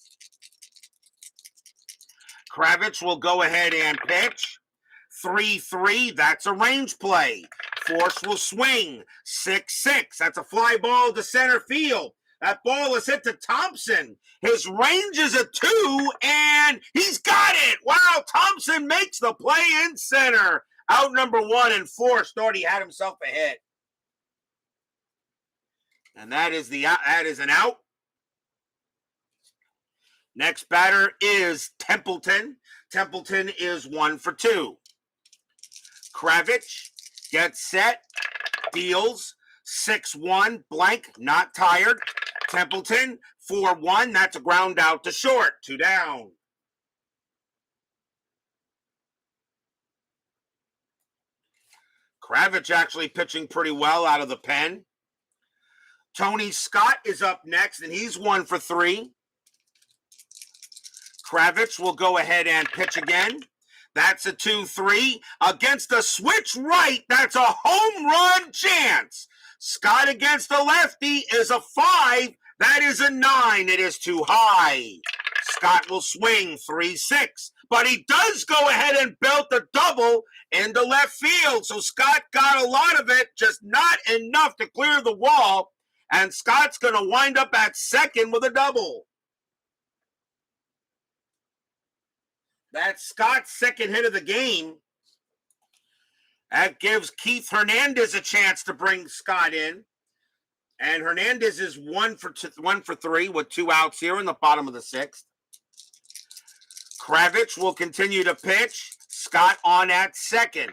Kravitz will go ahead and pitch. 3-3, that's a range play. Forsch will swing. 6-6, that's a fly ball to center field. That ball is hit to Thompson. His range is a 2, and he's got it. Wow, Thompson makes the play in center. Out number 1, and Forsch thought he had himself a hit. And that is an out. Next batter is Templeton. Templeton is 1 for 2. Kravitz gets set, deals. 6-1, blank, not tired. Templeton, 4-1, that's a ground out to short, 2 down. Kravitz actually pitching pretty well out of the pen. Tony Scott is up next, and he's 1 for 3. Kravitz will go ahead and pitch again. That's a 2-3. Against the switch right, that's a home run chance. Scott against the lefty is a 5. That is a 9. It is too high. Scott will swing 3-6. But he does go ahead and belt the double into left field. So Scott got a lot of it, just not enough to clear the wall. And Scott's going to wind up at second with a double. That's Scott's second hit of the game. That gives Keith Hernandez a chance to bring Scott in. And Hernandez is 1 for 3 with 2 outs here in the bottom of the 6th. Kravitz will continue to pitch. Scott on at second.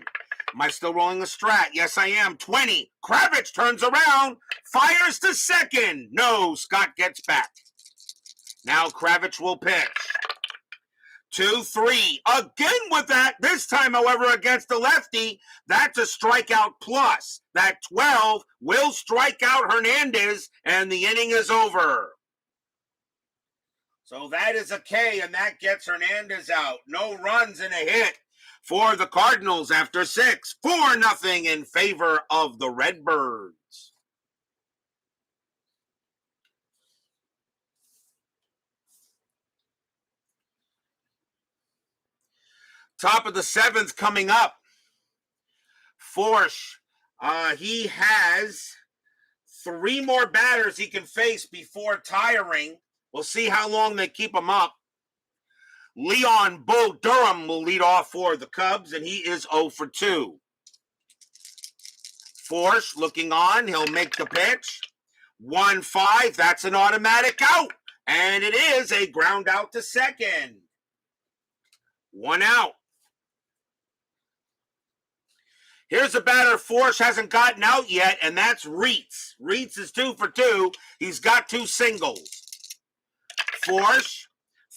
Am I still rolling the strat? Yes, I am. 20. Kravitz turns around, fires to second. No, Scott gets back. Now Kravitz will pitch. 2-3. Again with that. This time, however, against the lefty, that's a strikeout plus. That 12 will strike out Hernandez, and the inning is over. So that is a K, and that gets Hernandez out. No runs and a hit for the Cardinals after 6. 4-0 in favor of the Redbirds. Top of the 7th coming up. Forsch, he has 3 more batters he can face before tiring. We'll see how long they keep him up. Leon Bull Durham will lead off for the Cubs, and he is 0 for 2. Forsch looking on. He'll make the pitch. 1-5. That's an automatic out. And it is a ground out to second. 1 out. Here's a batter Forsch hasn't gotten out yet, and that's Reitz. Reitz is 2 for 2. He's got 2 singles. Forsch,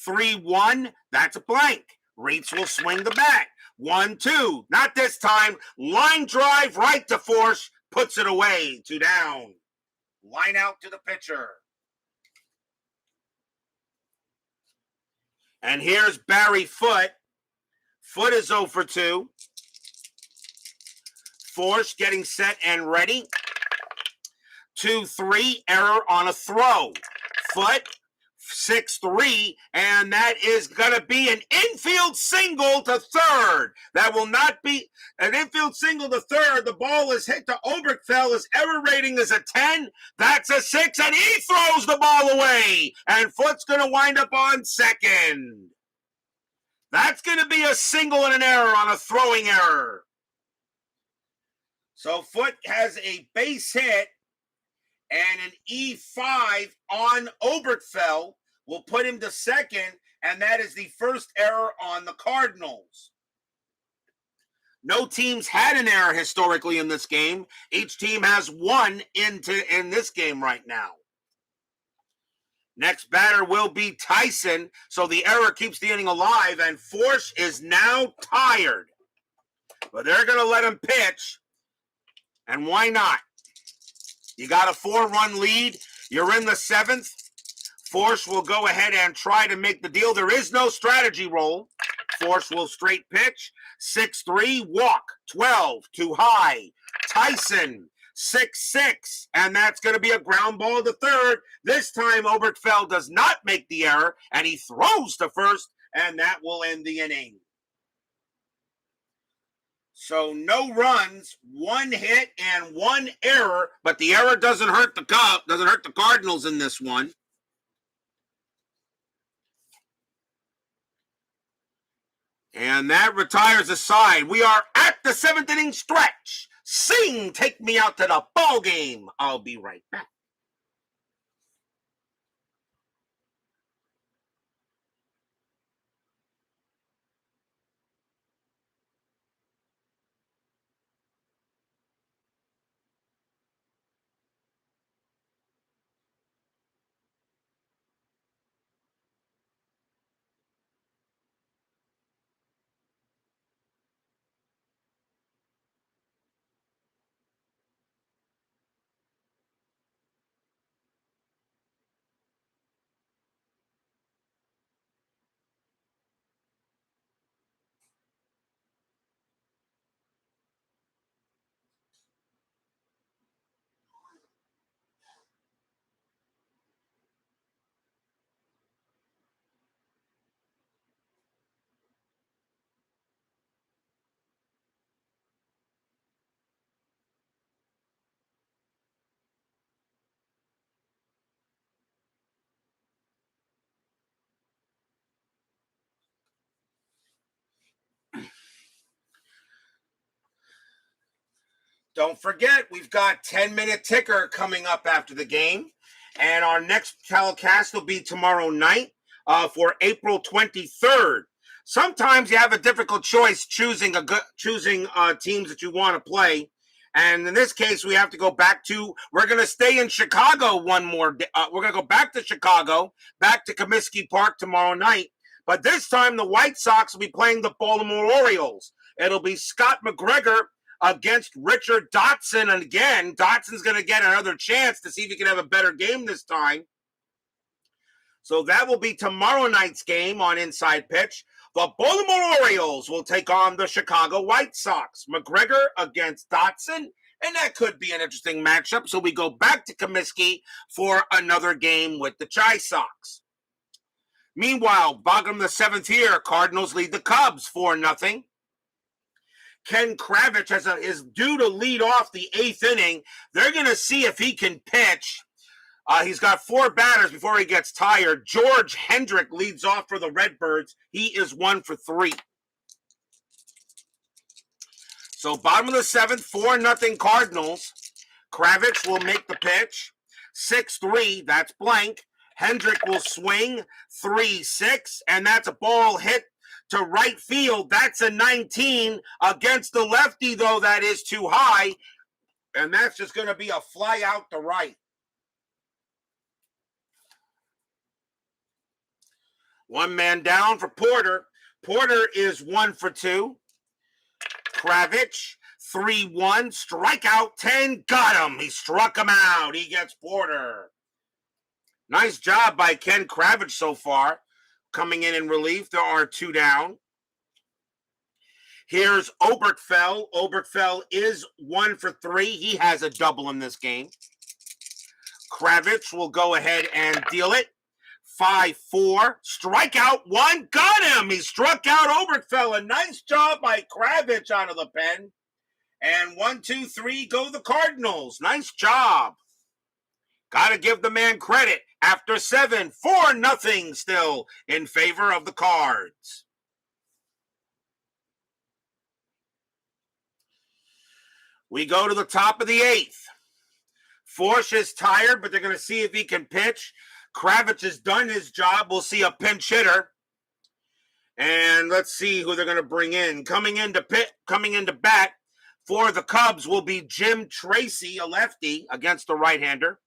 3-1. That's a blank. Reitz will swing the bat. 1-2. Not this time. Line drive right to Forsch. Puts it away. 2 down. Line out to the pitcher. And here's Barry Foote. Foote is 0 for 2. Forsch getting set and ready. 2-3. Error on a throw. Foote 6-3, and that is going to be an infield single to third. That will not be an infield single to third. The ball is hit to Obertfell. His error rating is a 10. That's a 6, and he throws the ball away. And Foote's going to wind up on second. That's going to be a single and an error on a throwing error. So Foote has a base hit, and an E5 on Obertfell will put him to second, and that is the first error on the Cardinals. No teams had an error historically in this game. Each team has one in this game right now. Next batter will be Tyson, so the error keeps the inning alive, and Forsch is now tired. But they're going to let him pitch, and why not? You got a 4-run lead. You're in the 7th. Forsch will go ahead and try to make the deal. There is no strategy roll. Forsch will straight pitch. 6-3, walk. 12, too high. Tyson, 6-6, and that's going to be a ground ball to third. This time, Obertfell does not make the error, and he throws to first, and that will end the inning. So no runs, 1 hit, and 1 error, but the error doesn't hurt the Cardinals in this one. And that retires the side. We are at the 7th inning stretch. Sing, take me out to the ball game. I'll be right back. Don't forget, we've got 10-minute ticker coming up after the game. And our next telecast will be tomorrow night for April 23rd. Sometimes you have a difficult choice choosing teams that you want to play. And in this case, we have to go back to, we're going to stay in Chicago one more day. We're going to go back to Chicago, back to Comiskey Park tomorrow night. But this time, the White Sox will be playing the Baltimore Orioles. It'll be Scott McGregor against Richard Dotson. And again, Dotson's going to get another chance to see if he can have a better game this time. So that will be tomorrow night's game on Inside Pitch. The Baltimore Orioles will take on the Chicago White Sox. McGregor against Dotson. And that could be an interesting matchup. So we go back to Comiskey for another game with the Chi Sox. Meanwhile, bottom of the 7th here, Cardinals lead the Cubs 4-0. Ken Kravitz is due to lead off the 8th inning. They're going to see if he can pitch. He's got 4 batters before he gets tired. George Hendrick leads off for the Redbirds. He is 1 for 3. So bottom of the 7th, 4-0 Cardinals. Kravitz will make the pitch. 6-3, that's blank. Hendrick will swing. 3-6, and that's a ball hit to right field. That's a 19 against the lefty, though. That is too high, and that's just going to be a fly out to right. One man down for Porter. Porter is 1 for 2. Kravich, 3-1. Strikeout 10. Got him. He struck him out. He gets Porter. Nice job by Ken Kravich so far. Coming in relief. There are 2 down. Here's Obertfell. Obertfell is 1 for 3. He has a double in this game. Kravich will go ahead and deal it. 5-4. Strikeout 1. Got him. He struck out Obertfell. A nice job by Kravich out of the pen. And 1, 2, 3 go the Cardinals. Nice job. Got to give the man credit. After 7, 4-0 still in favor of the Cards. We go to the top of the 8th. Forsch is tired, but they're going to see if he can pitch. Kravich has done his job. We'll see a pinch hitter. And let's see who they're going to bring in. Coming into bat for the Cubs will be Jim Tracy, a lefty, against the right-hander.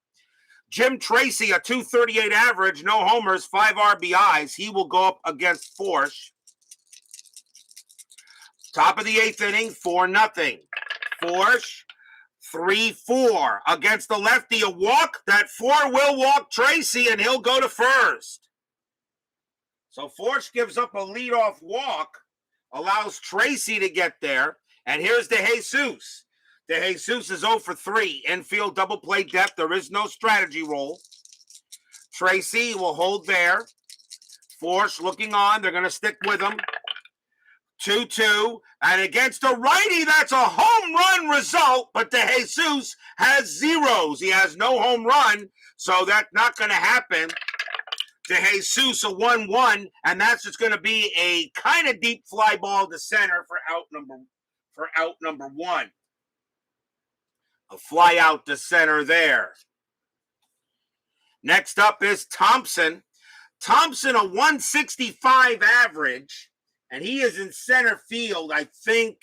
Jim Tracy, a .238 average, no homers, 5 RBIs. He will go up against Forsch. Top of the 8th inning, 4-0. Forsch, 3-4 against the lefty. A walk. That 4 will walk Tracy, and he'll go to first. So Forsch gives up a leadoff walk, allows Tracy to get there. And here's De Jesus. De Jesus is 0 for 3. Infield double play depth. There is no strategy roll. Tracy will hold there. Forsch looking on. They're going to stick with him. 2-2. And against a righty, that's a home run result. But De Jesus has zeros. He has no home run. So that's not going to happen. De Jesus a 1-1. And that's just going to be a kind of deep fly ball to center for out number 1. A fly out to center there. Next up is Thompson. Thompson, a 165 average, and he is in center field, I think.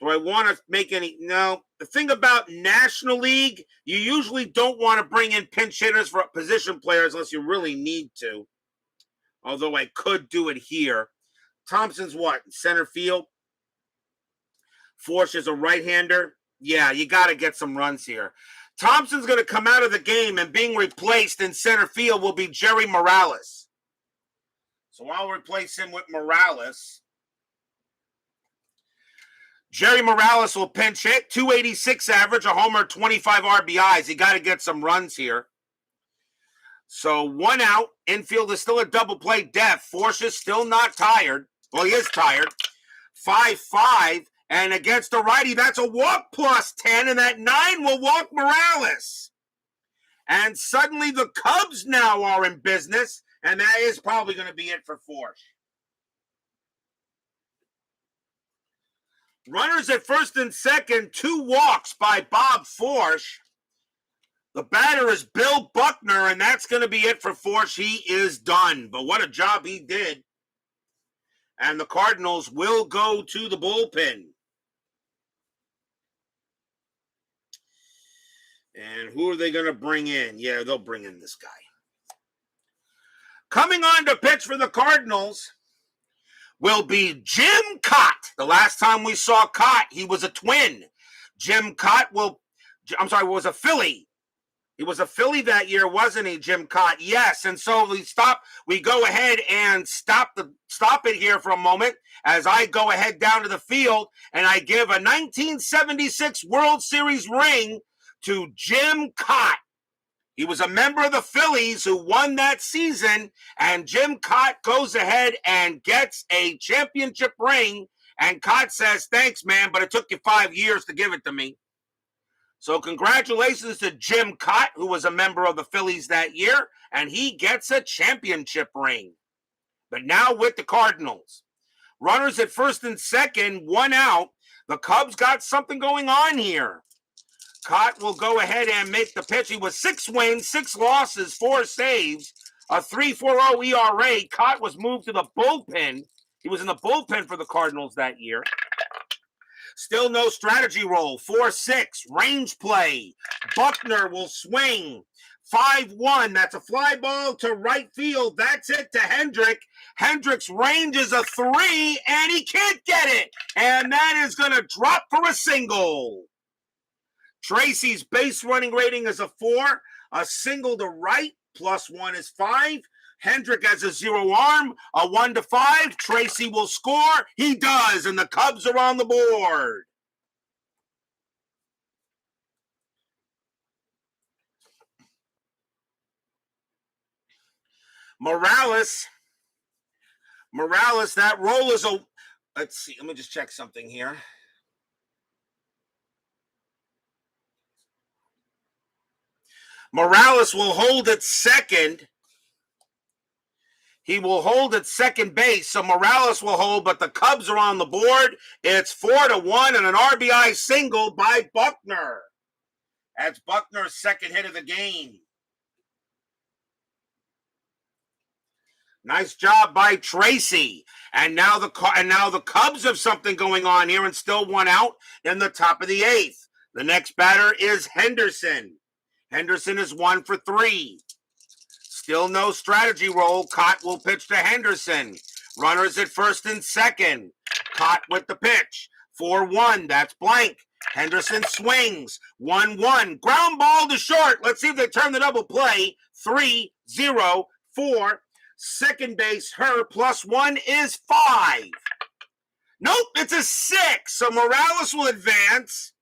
Do I want to make any? No. The thing about National League, you usually don't want to bring in pinch hitters for position players unless you really need to. Although I could do it here. Thompson's what? Center field? Forsch is a right-hander. Yeah, you got to get some runs here. Thompson's going to come out of the game, and being replaced in center field will be Jerry Morales. So I'll replace him with Morales. Jerry Morales will pinch hit. 286 average, a homer, 25 RBIs. You got to get some runs here. So 1 out. Infield is still a double play depth. Forsch is still not tired. Well, he is tired. 5-5. And against the righty, that's a walk plus 10, and that 9 will walk Morales. And suddenly the Cubs now are in business, and that is probably going to be it for Forsch. Runners at first and second, 2 walks by Bob Forsch. The batter is Bill Buckner, and that's going to be it for Forsch. He is done, but what a job he did. And the Cardinals will go to the bullpen. And who are they going to bring in? Yeah, they'll bring in this guy. Coming on to pitch for the Cardinals will be Jim Cott. The last time we saw Cott, he was a Twin. Jim Cott was a Philly. He was a Philly that year, wasn't he, Jim Cott? Yes, and so we go ahead and stop it here for a moment as I go ahead down to the field and I give a 1976 World Series ring to Jim Cott. He was a member of the Phillies who won that season, and Jim Cott goes ahead and gets a championship ring, and Cott says, "Thanks, man, but it took you 5 years to give it to me." So congratulations to Jim Cott, who was a member of the Phillies that year, and he gets a championship ring. But now with the Cardinals. Runners at first and second, 1 out. The Cubs got something going on here. Cott will go ahead and make the pitch. He was 6 wins, 6 losses, 4 saves, a 3.40 ERA. Cott was moved to the bullpen. He was in the bullpen for the Cardinals that year. Still no strategy roll. 4-6, range play. Buckner will swing. 5-1. That's a fly ball to right field. That's it to Hendrick. Hendrick's range is a 3, and he can't get it. And that is going to drop for a single. Tracy's base running rating is a 4. A single to right, +1 is 5. Hendrick has a 0 arm, a 1 to 5. Tracy will score. He does, and the Cubs are on the board. Morales, that roll is a, let's see, let me just check something here. Morales will hold at second. He will hold at second base, so Morales will hold, but the Cubs are on the board. It's 4-1 and an RBI single by Buckner. That's Buckner's second hit of the game. Nice job by Tracy. And now the Cubs have something going on here and still 1 out in the top of the 8th. The next batter is Henderson. Henderson is 1 for 3. Still no strategy roll. Cott will pitch to Henderson. Runners at first and second. Cott with the pitch. 4-1. That's blank. Henderson swings. 1-1. Ground ball to short. Let's see if they turn the double play. 3-0-4. Second base, her +1 is 5. Nope, it's a 6. So Morales will advance.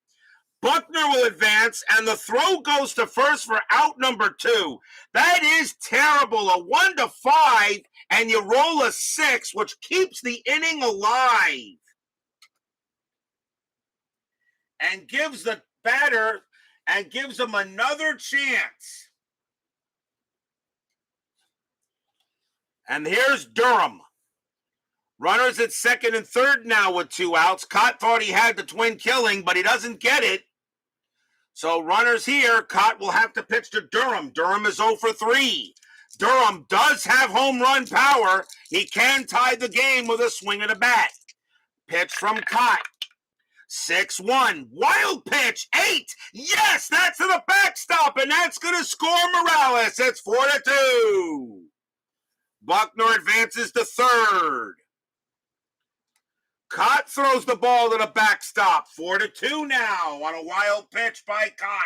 Buckner will advance, and the throw goes to first for out number 2. That is terrible. A 1 to 5, and you roll a 6, which keeps the inning alive. And gives the batter, and gives him another chance. And here's Durham. Runners at second and third now with 2 outs. Cott thought he had the twin killing, but he doesn't get it. So runners here. Cott will have to pitch to Durham. Durham is 0 for 3. Durham does have home run power. He can tie the game with a swing of the bat. Pitch from Cott. 6-1. Wild pitch. 8. Yes, that's to the backstop, and that's going to score Morales. It's 4-2. Buckner advances to third. Cott throws the ball to the backstop. 4-2 now on a wild pitch by Cott.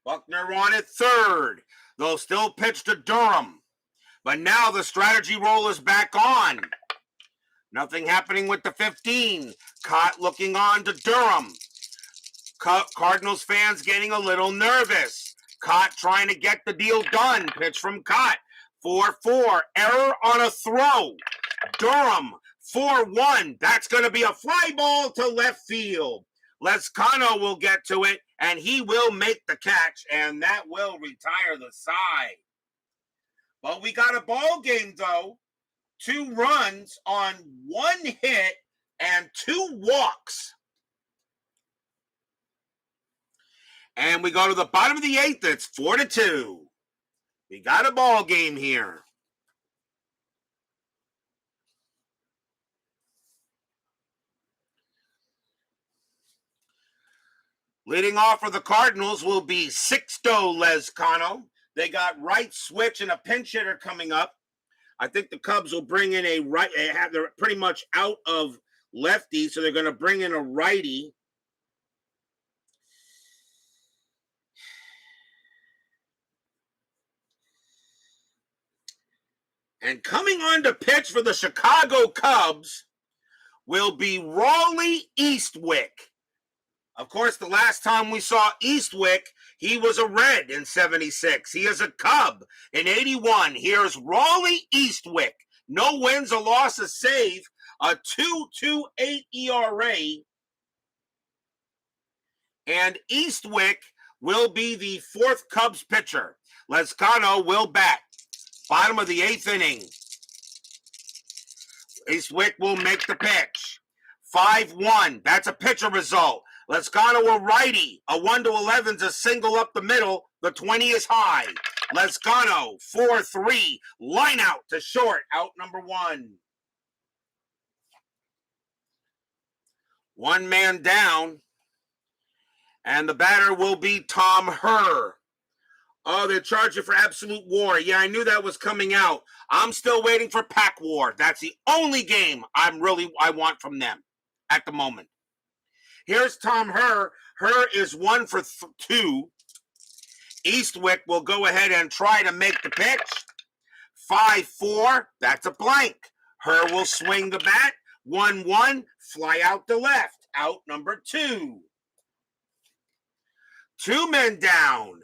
Buckner on at third. They'll still pitch to Durham. But now the strategy roll is back on. Nothing happening with the 15. Cott looking on to Durham. Cardinals fans getting a little nervous. Cott trying to get the deal done. Pitch from Cott. 4-4. Error on a throw. Durham. 4-1. That's going to be a fly ball to left field. Lezcano will get to it, and he will make the catch, and that will retire the side. But we got a ball game, though. 2 runs on 1 hit and 2 walks. And we go to the bottom of the 8th. It's 4-2. We got a ball game here. Leading off for the Cardinals will be Sixto Lezcano. They got right switch and a pinch hitter coming up. I think the Cubs will bring in a right. They're pretty much out of lefty, so they're going to bring in a righty. And coming on to pitch for the Chicago Cubs will be Raleigh Eastwick. Of course, the last time we saw Eastwick, he was a Red in 76. He is a Cub in 81. Here's Raleigh Eastwick. No wins, a loss, a save, a 2.28 ERA. And Eastwick will be the 4th Cubs pitcher. Lezcano will bat. Bottom of the 8th inning. Eastwick will make the pitch. 5-1. That's a pitcher result. Lezcano a righty. A 1 to 11's a single up the middle. The 20 is high. Lezcano 4-3. Line out to short. Out number 1. One man down. And the batter will be Tom Herr. Oh, they're charging for Absolute War. Yeah, I knew that was coming out. I'm still waiting for Pack War. That's the only game I want from them at the moment. Here's Tom Herr. Herr is 1 for 2. Eastwick will go ahead and try to make the pitch. 5-4. That's a blank. Herr will swing the bat. 1-1. Fly out to left. Out number 2. 2 men down.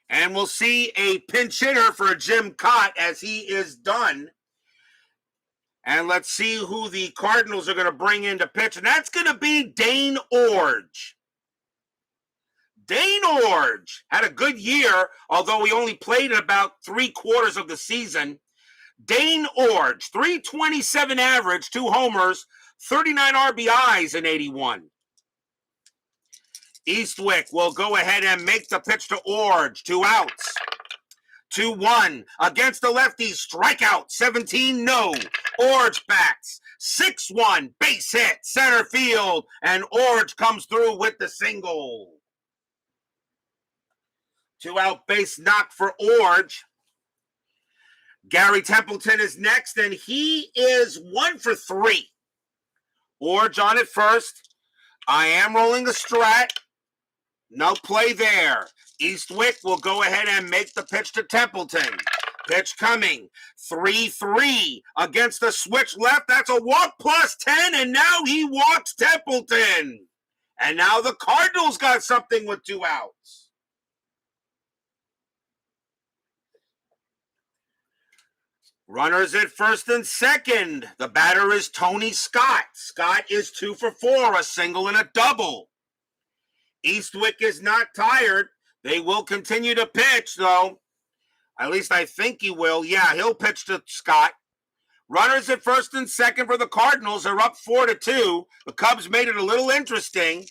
And we'll see a pinch hitter for Jim Cott as he is done. And let's see who the Cardinals are going to bring in to pitch. And that's going to be Dane Orge. Dane Orge had a good year, although he only played about 3/4 of the season. Dane Orge, 327 average, 2 homers, 39 RBIs in 81. Eastwick will go ahead and make the pitch to Orge. 2 outs. 2-1 against the lefty. Strikeout. 17, no. Orge bats. 6-1. Base hit. Center field. And Orge comes through with the single. 2-out base knock for Orge. Gary Templeton is next, and he is 1 for 3. Orge on at first. I am rolling the strat. No play there. Eastwick will go ahead and make the pitch to Templeton. Pitch coming. 3-3 against the switch left. That's a walk plus 10, and now he walks Templeton. And now the Cardinals got something with 2 outs. Runners at first and second. The batter is Tony Scott. Scott is 2 for 4, a single and a double. Eastwick is not tired. They will continue to pitch, though. At least I think he will. Yeah, he'll pitch to Scott. Runners at first and second for the Cardinals are up 4-2. The Cubs made it a little interesting.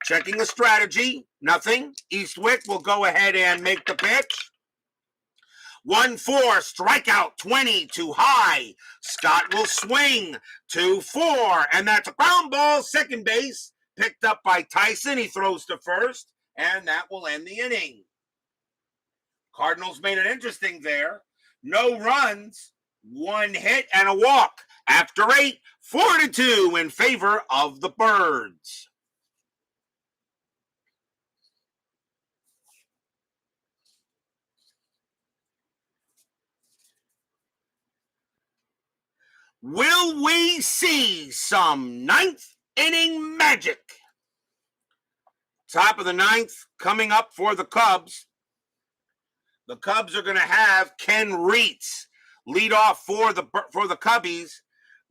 Checking the strategy. Nothing. Eastwick will go ahead and make the pitch. 1-4, strikeout, 20, too high. Scott will swing. 2-4, and that's a ground ball, second base. Picked up by Tyson. He throws to first, and that will end the inning. Cardinals made it interesting there. No runs, 1 hit, and a walk. After 8, 4-2 in favor of the Birds. Will we see some 9th inning magic? Top of the 9th coming up for the Cubs. The Cubs are going to have Ken Reitz lead off for the Cubbies.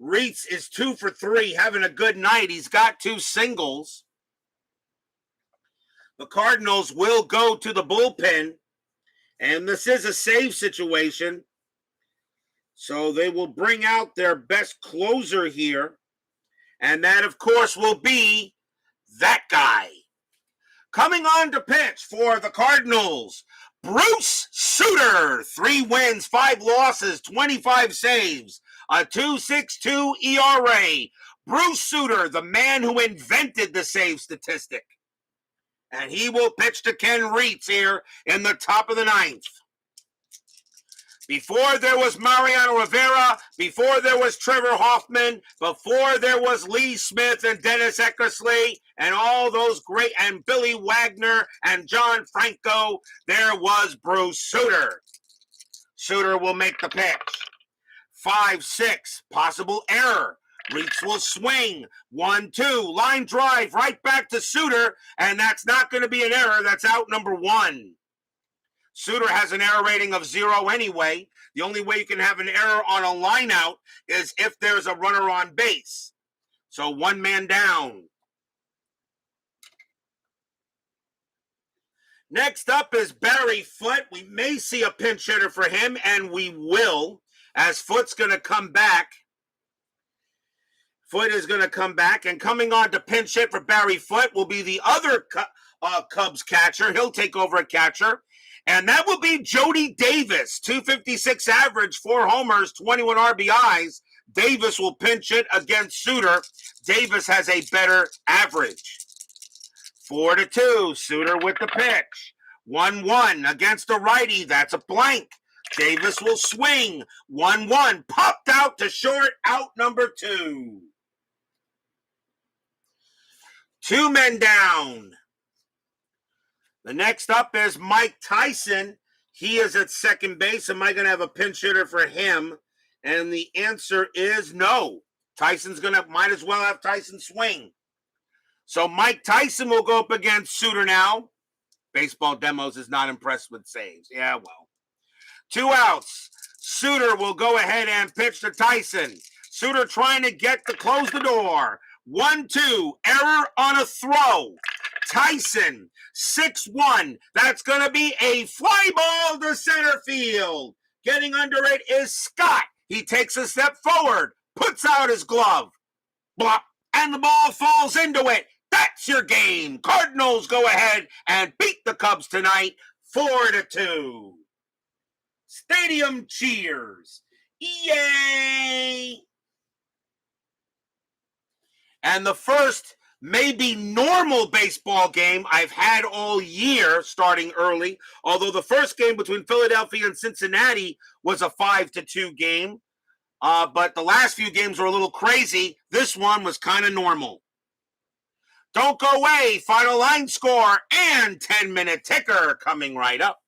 Reitz is 2 for 3, having a good night. He's got 2 singles. The Cardinals will go to the bullpen, and this is a save situation. So they will bring out their best closer here. And that, of course, will be that guy. Coming on to pitch for the Cardinals, Bruce Sutter. 3 wins, 5 losses, 25 saves, a 2.62 ERA. Bruce Sutter, the man who invented the save statistic. And he will pitch to Ken Reitz here in the top of the 9th. Before there was Mariano Rivera, before there was Trevor Hoffman, before there was Lee Smith and Dennis Eckersley and all those great, and Billy Wagner and John Franco, there was Bruce Sutter. Sutter will make the pitch. 5-6, possible error. Reitz will swing. 1-2, line drive right back to Sutter, and that's not going to be an error. That's out number 1. Sutter has an error rating of 0 anyway. The only way you can have an error on a line out is if there's a runner on base. So 1 man down. Next up is Barry Foote. We may see a pinch hitter for him, and we will, as Foote's going to come back. Foote is going to come back, and coming on to pinch hit for Barry Foote will be the other Cubs catcher. He'll take over at catcher. And that will be Jody Davis, 256 average, 4 homers, 21 RBIs. Davis will pinch hit against Suter. Davis has a better average. 4-2. Suter with the pitch. 1-1 against the righty. That's a blank. Davis will swing. 1-1. Popped out to short. Out number 2. 2 men down. The next up is Mike Tyson. He is at second base. Am I going to have a pinch hitter for him? And the answer is no. Tyson's going to, might as well have Tyson swing. So Mike Tyson will go up against Suter now. Baseball Demos is not impressed with saves. Yeah, well. 2 outs. Suter will go ahead and pitch to Tyson. Suter trying to get to close the door. 1-2. Error on a throw. Tyson, 6-1. That's going to be a fly ball to center field. Getting under it is Scott. He takes a step forward, puts out his glove. Blop, and the ball falls into it. That's your game. Cardinals go ahead and beat the Cubs tonight, 4-2. Stadium cheers. Yay! And the first maybe normal baseball game I've had all year, starting early, although the first game between Philadelphia and Cincinnati was a 5-2 game. But the last few games were a little crazy. This one was kind of normal. Don't go away. Final line score and 10-minute ticker coming right up.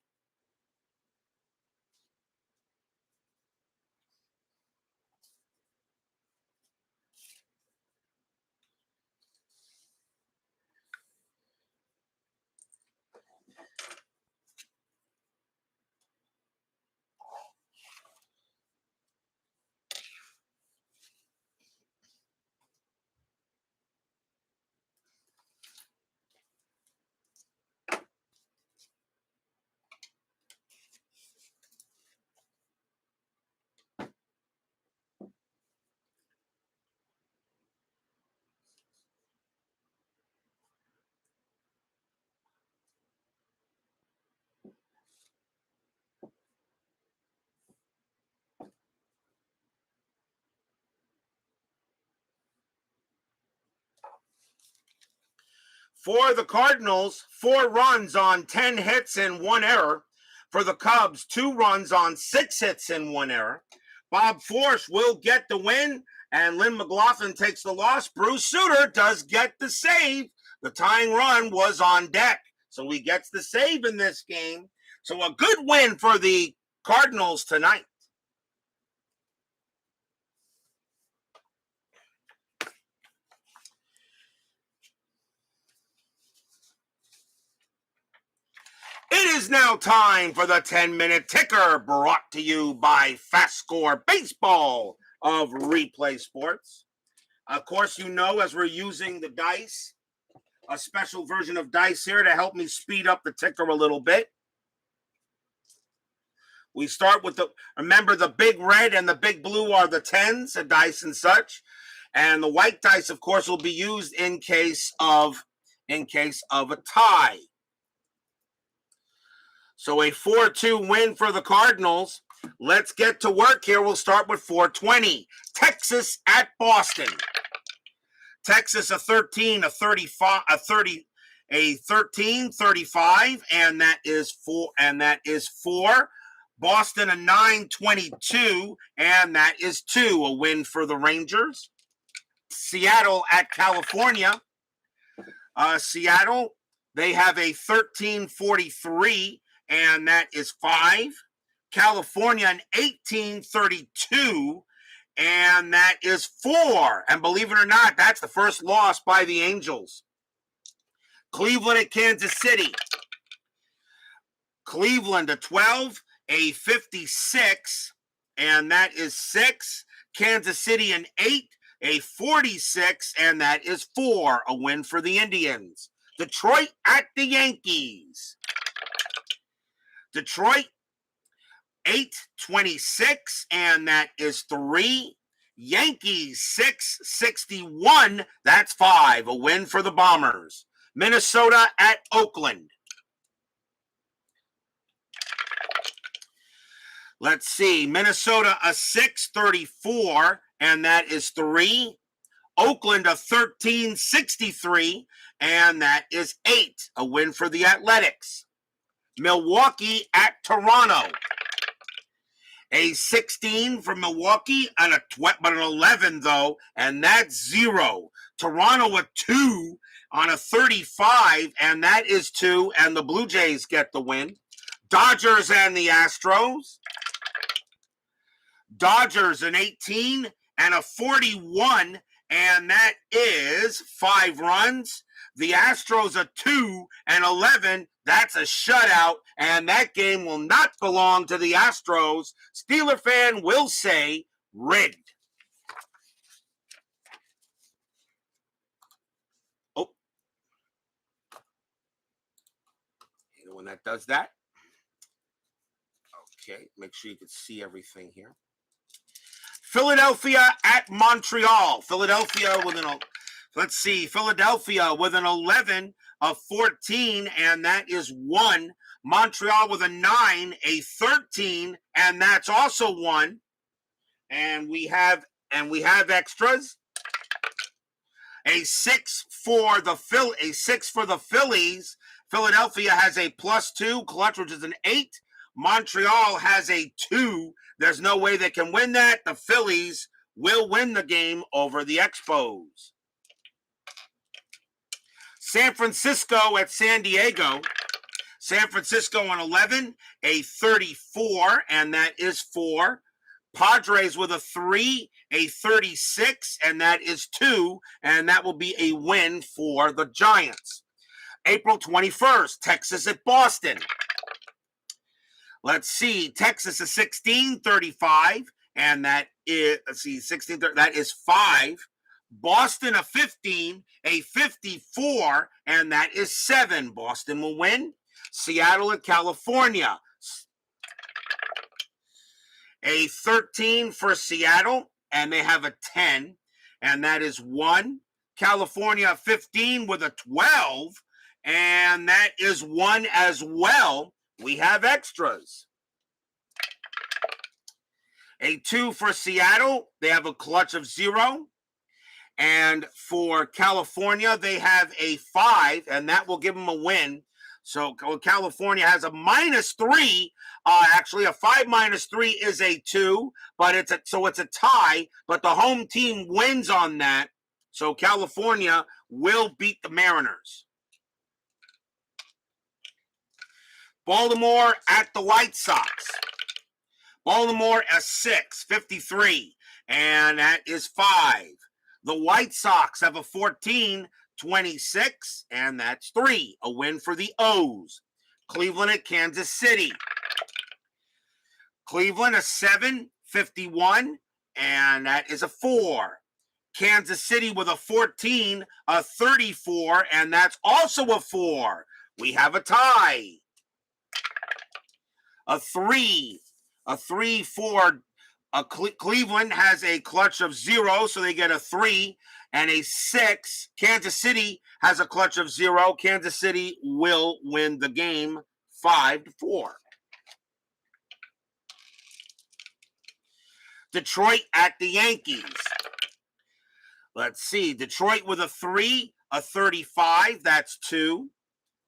For the Cardinals, 4 runs on 10 hits and 1 error. For the Cubs, 2 runs on 6 hits and 1 error. Bob Forsch will get the win, and Lynn McLaughlin takes the loss. Bruce Suter does get the save. The tying run was on deck, so he gets the save in this game. So a good win for the Cardinals tonight. It is now time for the 10-minute ticker, brought to you by FastScore Baseball of Replay Sports. Of course, you know, as we're using the dice, a special version of dice here to help me speed up the ticker a little bit. We start with remember the big red and the big blue are the 10s, the dice and such. And the white dice, of course, will be used in case of a tie. So a 4-2 win for the Cardinals. Let's get to work here. We'll start with 420. Texas at Boston. Texas a 13, a 35, a 30, a 13, 35, and that is 4. Boston a 9-22, and that is 2. A win for the Rangers. Seattle at California. Seattle, they have a 13-43. And that is 5. California, an 18-32, and that is 4. And believe it or not, that's the first loss by the Angels. Cleveland at Kansas City. Cleveland, a 12, a 56, and that is 6. Kansas City, an 8, a 46, and that is 4. A win for the Indians. Detroit at the Yankees. Detroit, 8-26, and that is 3. Yankees, 6-61, that's 5. A win for the Bombers. Minnesota at Oakland. Let's see. Minnesota, a 6-34, and that is 3. Oakland a 13-63, and that is 8. A win for the Athletics. Milwaukee at Toronto. A 16 for Milwaukee and but an 11 though, and that's 0. Toronto a 2 on a 35, and that is 2, and the Blue Jays get the win. Dodgers and the Astros. Dodgers an 18 and a 41, and that is 5 runs. The Astros a 2 and 11. That's a shutout, and that game will not belong to the Astros. Steeler fan will say rigged. Oh. You know when that does that? Okay, make sure you can see everything here. Philadelphia at Montreal. Philadelphia with an 11 of 14, and that is 1. Montreal with a 9, a 13, and that's also 1. And we have extras. A 6 for the Phillies. Philadelphia has a +2, clutch, which is an 8. Montreal has a 2. There's no way they can win that. The Phillies will win the game over the Expos. San Francisco at San Diego. San Francisco on 11, a 34, and that is 4. Padres with a 3, a 36, and that is 2, and that will be a win for the Giants. April 21st, Texas at Boston. Let's see, Texas is 16-35, and that is, that is 5. Boston a 15, a 54, and that is 7. Boston will win. Seattle at California. A 13 for Seattle, and they have a 10, and that is 1. California 15 with a 12, and that is 1 as well. We have extras. A 2 for Seattle. They have a clutch of 0. And for California, they have a 5, and that will give them a win. So California has a -3. Actually, a 5 -3 is a 2, but it's a tie. But the home team wins on that. So California will beat the Mariners. Baltimore at the White Sox. Baltimore a 6, 53, and that is 5. The White Sox have a 14, 26, and that's 3. A win for the O's. Cleveland at Kansas City. Cleveland a 7, 51, and that is a 4. Kansas City with a 14, a 34, and that's also a 4. We have a tie. A 3 for Cleveland has a clutch of 0, so they get a 3, and a 6. Kansas City has a clutch of 0. Kansas City will win the game 5-4. Detroit at the Yankees. Let's see. Detroit with a 3, a 35. That's 2.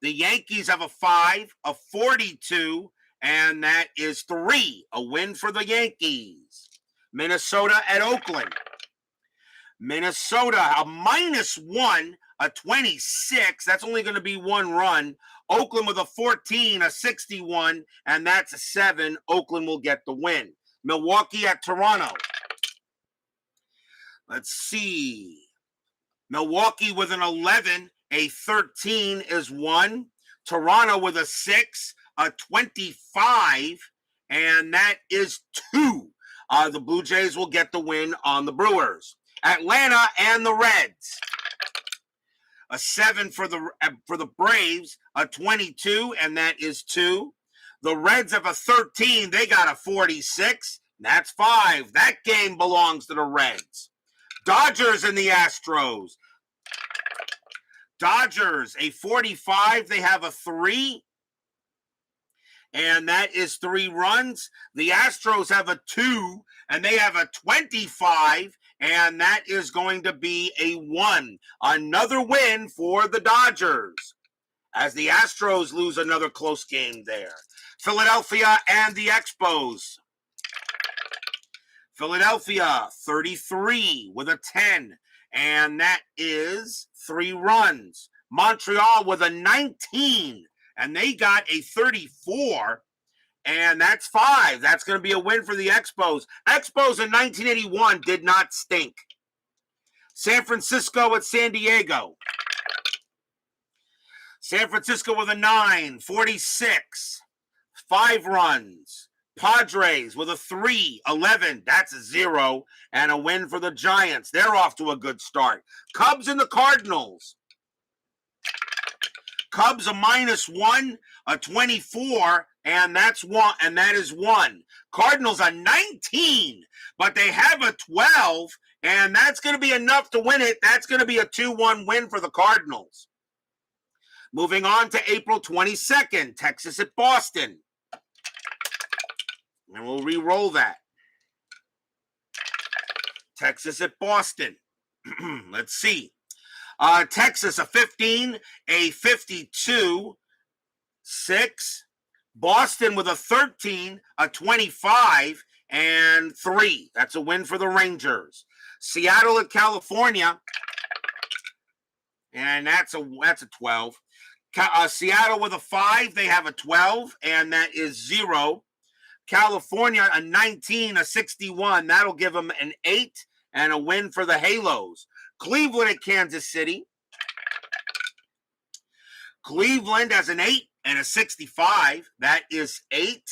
The Yankees have a 5, a 42, and that is 3. A win for the Yankees. Minnesota at Oakland. Minnesota a -1, a 26. That's only going to be 1 run. Oakland with a 14, a 61, and that's a 7. Oakland will get the win. Milwaukee at Toronto. Let's see. Milwaukee with an 11, a 13 is 1. Toronto with a 6, a 25, and that is 2. The Blue Jays will get the win on the Brewers. Atlanta and the Reds. A 7 for the Braves, a 22, and that is 2. The Reds have a 13. They got a 46. That's 5. That game belongs to the Reds. Dodgers and the Astros. Dodgers, a 45. They have a 3. And that is 3 runs. The Astros have a 2. And they have a 25. and that is going to be a 1. Another win for the Dodgers, as the Astros lose another close game there. Philadelphia and the Expos. Philadelphia, 33 with a 10, and that is 3 runs. Montreal with a 19, and they got a 34, and that's 5. That's going to be a win for the Expos. Expos in 1981 did not stink. San Francisco at San Diego. San Francisco with a 9, 46, 5 runs. Padres with a 3, 11, that's a 0, and a win for the Giants. They're off to a good start. Cubs and the Cardinals. Cubs a -1, a 24, and that's 1, and that is 1. Cardinals a 19, but they have a 12, and that's going to be enough to win it. That's going to be a 2-1 win for the Cardinals. Moving on to April 22nd, Texas at Boston. And we'll re-roll that. Texas at Boston. Let's see. Texas a 15, a 52, 6. Boston with a 13, a 25, and 3. That's a win for the Rangers. Seattle at California, and that's a 12. Seattle with a 5, they have a 12, and that is 0. California, a 19, a 61. That'll give them an 8 and a win for the Halos. Cleveland at Kansas City. Cleveland has an 8 and a 65. That is 8.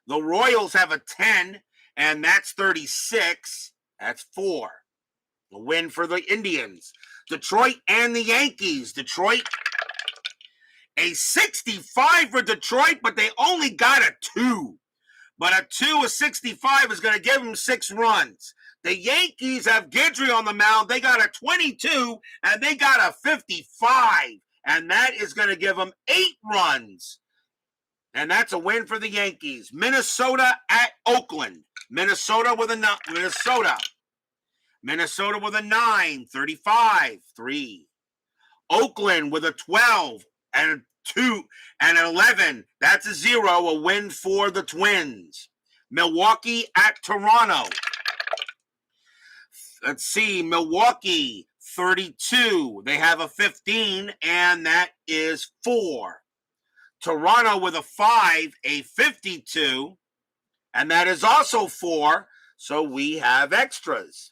The Royals have a 10, and that's 36. That's 4. A win for the Indians. Detroit and the Yankees. Detroit, a 65 for Detroit, but they only got a 2. But a 2, a 65 is going to give them 6 runs. The Yankees have Guidry on the mound. They got a 22, and they got a 55. And that is going to give them 8 runs. And that's a win for the Yankees. Minnesota at Oakland. Minnesota with a 9, 35, 3. Oakland with a 12 and a 2 and an 11. That's a 0, a win for the Twins. Milwaukee at Toronto. Let's see, Milwaukee 32. They have a 15, and that is 4. Toronto with a 5, a 52, and that is also 4. So we have extras.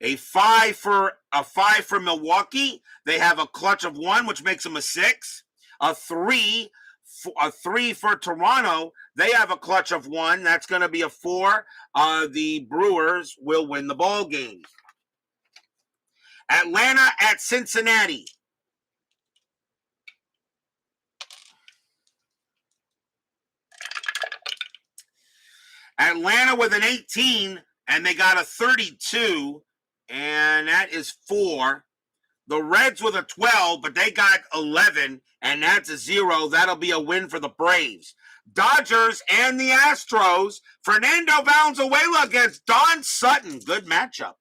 A 5 for Milwaukee. They have a clutch of 1, which makes them a 6. A 3 for Toronto. They have a clutch of 1. That's going to be a 4. The Brewers will win the ball game. Atlanta at Cincinnati. Atlanta with an 18, and they got a 32, and that is 4. The Reds with a 12, but they got 11, and that's a 0. That'll be a win for the Braves. Dodgers and the Astros. Fernando Valenzuela against Don Sutton. Good matchup.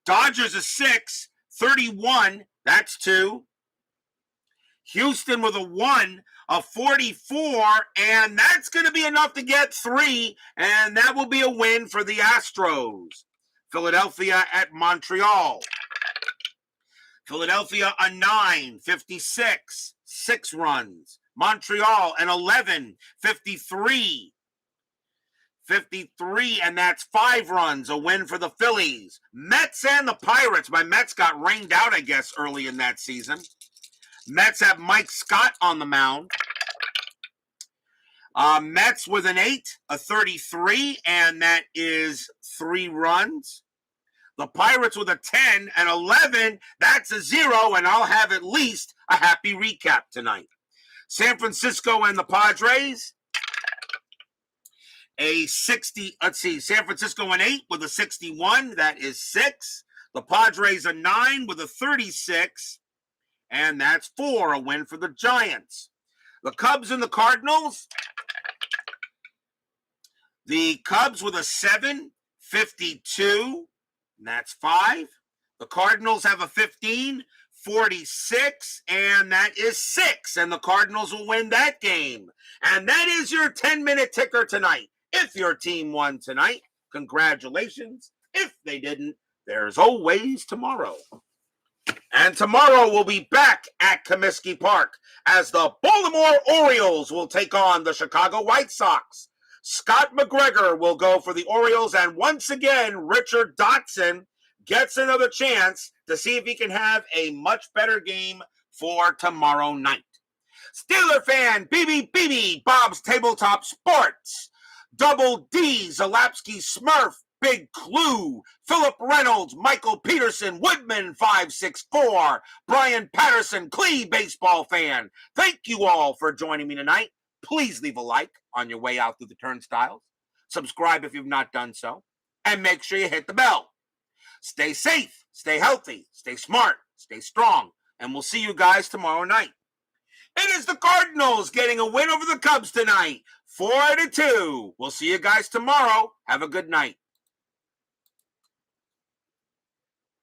Dodgers a 6, 31. That's 2. Houston with a 1, a 44, and that's going to be enough to get 3, and that will be a win for the Astros. Philadelphia at Montreal. Philadelphia a 9, 56, 6 runs. Montreal an 11, 53, 53, and that's 5 runs, a win for the Phillies. Mets and the Pirates. My Mets got rained out, I guess, early in that season. Mets have Mike Scott on the mound. Mets with an 8, a 33, and that is 3 runs. The Pirates with a 10 and 11, that's a 0, and I'll have at least a happy recap tonight. San Francisco and the Padres. A 60, let's see, San Francisco an 8 with a 61, that is 6. The Padres a 9 with a 36, and that's 4, a win for the Giants. The Cubs and the Cardinals. The Cubs with a 7, 52. And that's 5. The Cardinals have a 15, 46, and that is 6. And the Cardinals will win that game. And that is your 10-minute ticker tonight. If your team won tonight, congratulations. If they didn't, there's always tomorrow. And tomorrow we'll be back at Comiskey Park as the Baltimore Orioles will take on the Chicago White Sox. Scott McGregor will go for the Orioles, and once again, Richard Dotson gets another chance to see if he can have a much better game for tomorrow night. Steeler fan, BB, Bob's Tabletop Sports, Double D, Zalapsky Smurf, Big Clue, Philip Reynolds, Michael Peterson, Woodman 564, Brian Patterson, Clee baseball fan. Thank you all for joining me tonight. Please leave a like on your way out through the turnstiles. Subscribe if you've not done so. And make sure you hit the bell. Stay safe, stay healthy, stay smart, stay strong. And we'll see you guys tomorrow night. It is the Cardinals getting a win over the Cubs tonight, 4-2. We'll see you guys tomorrow. Have a good night.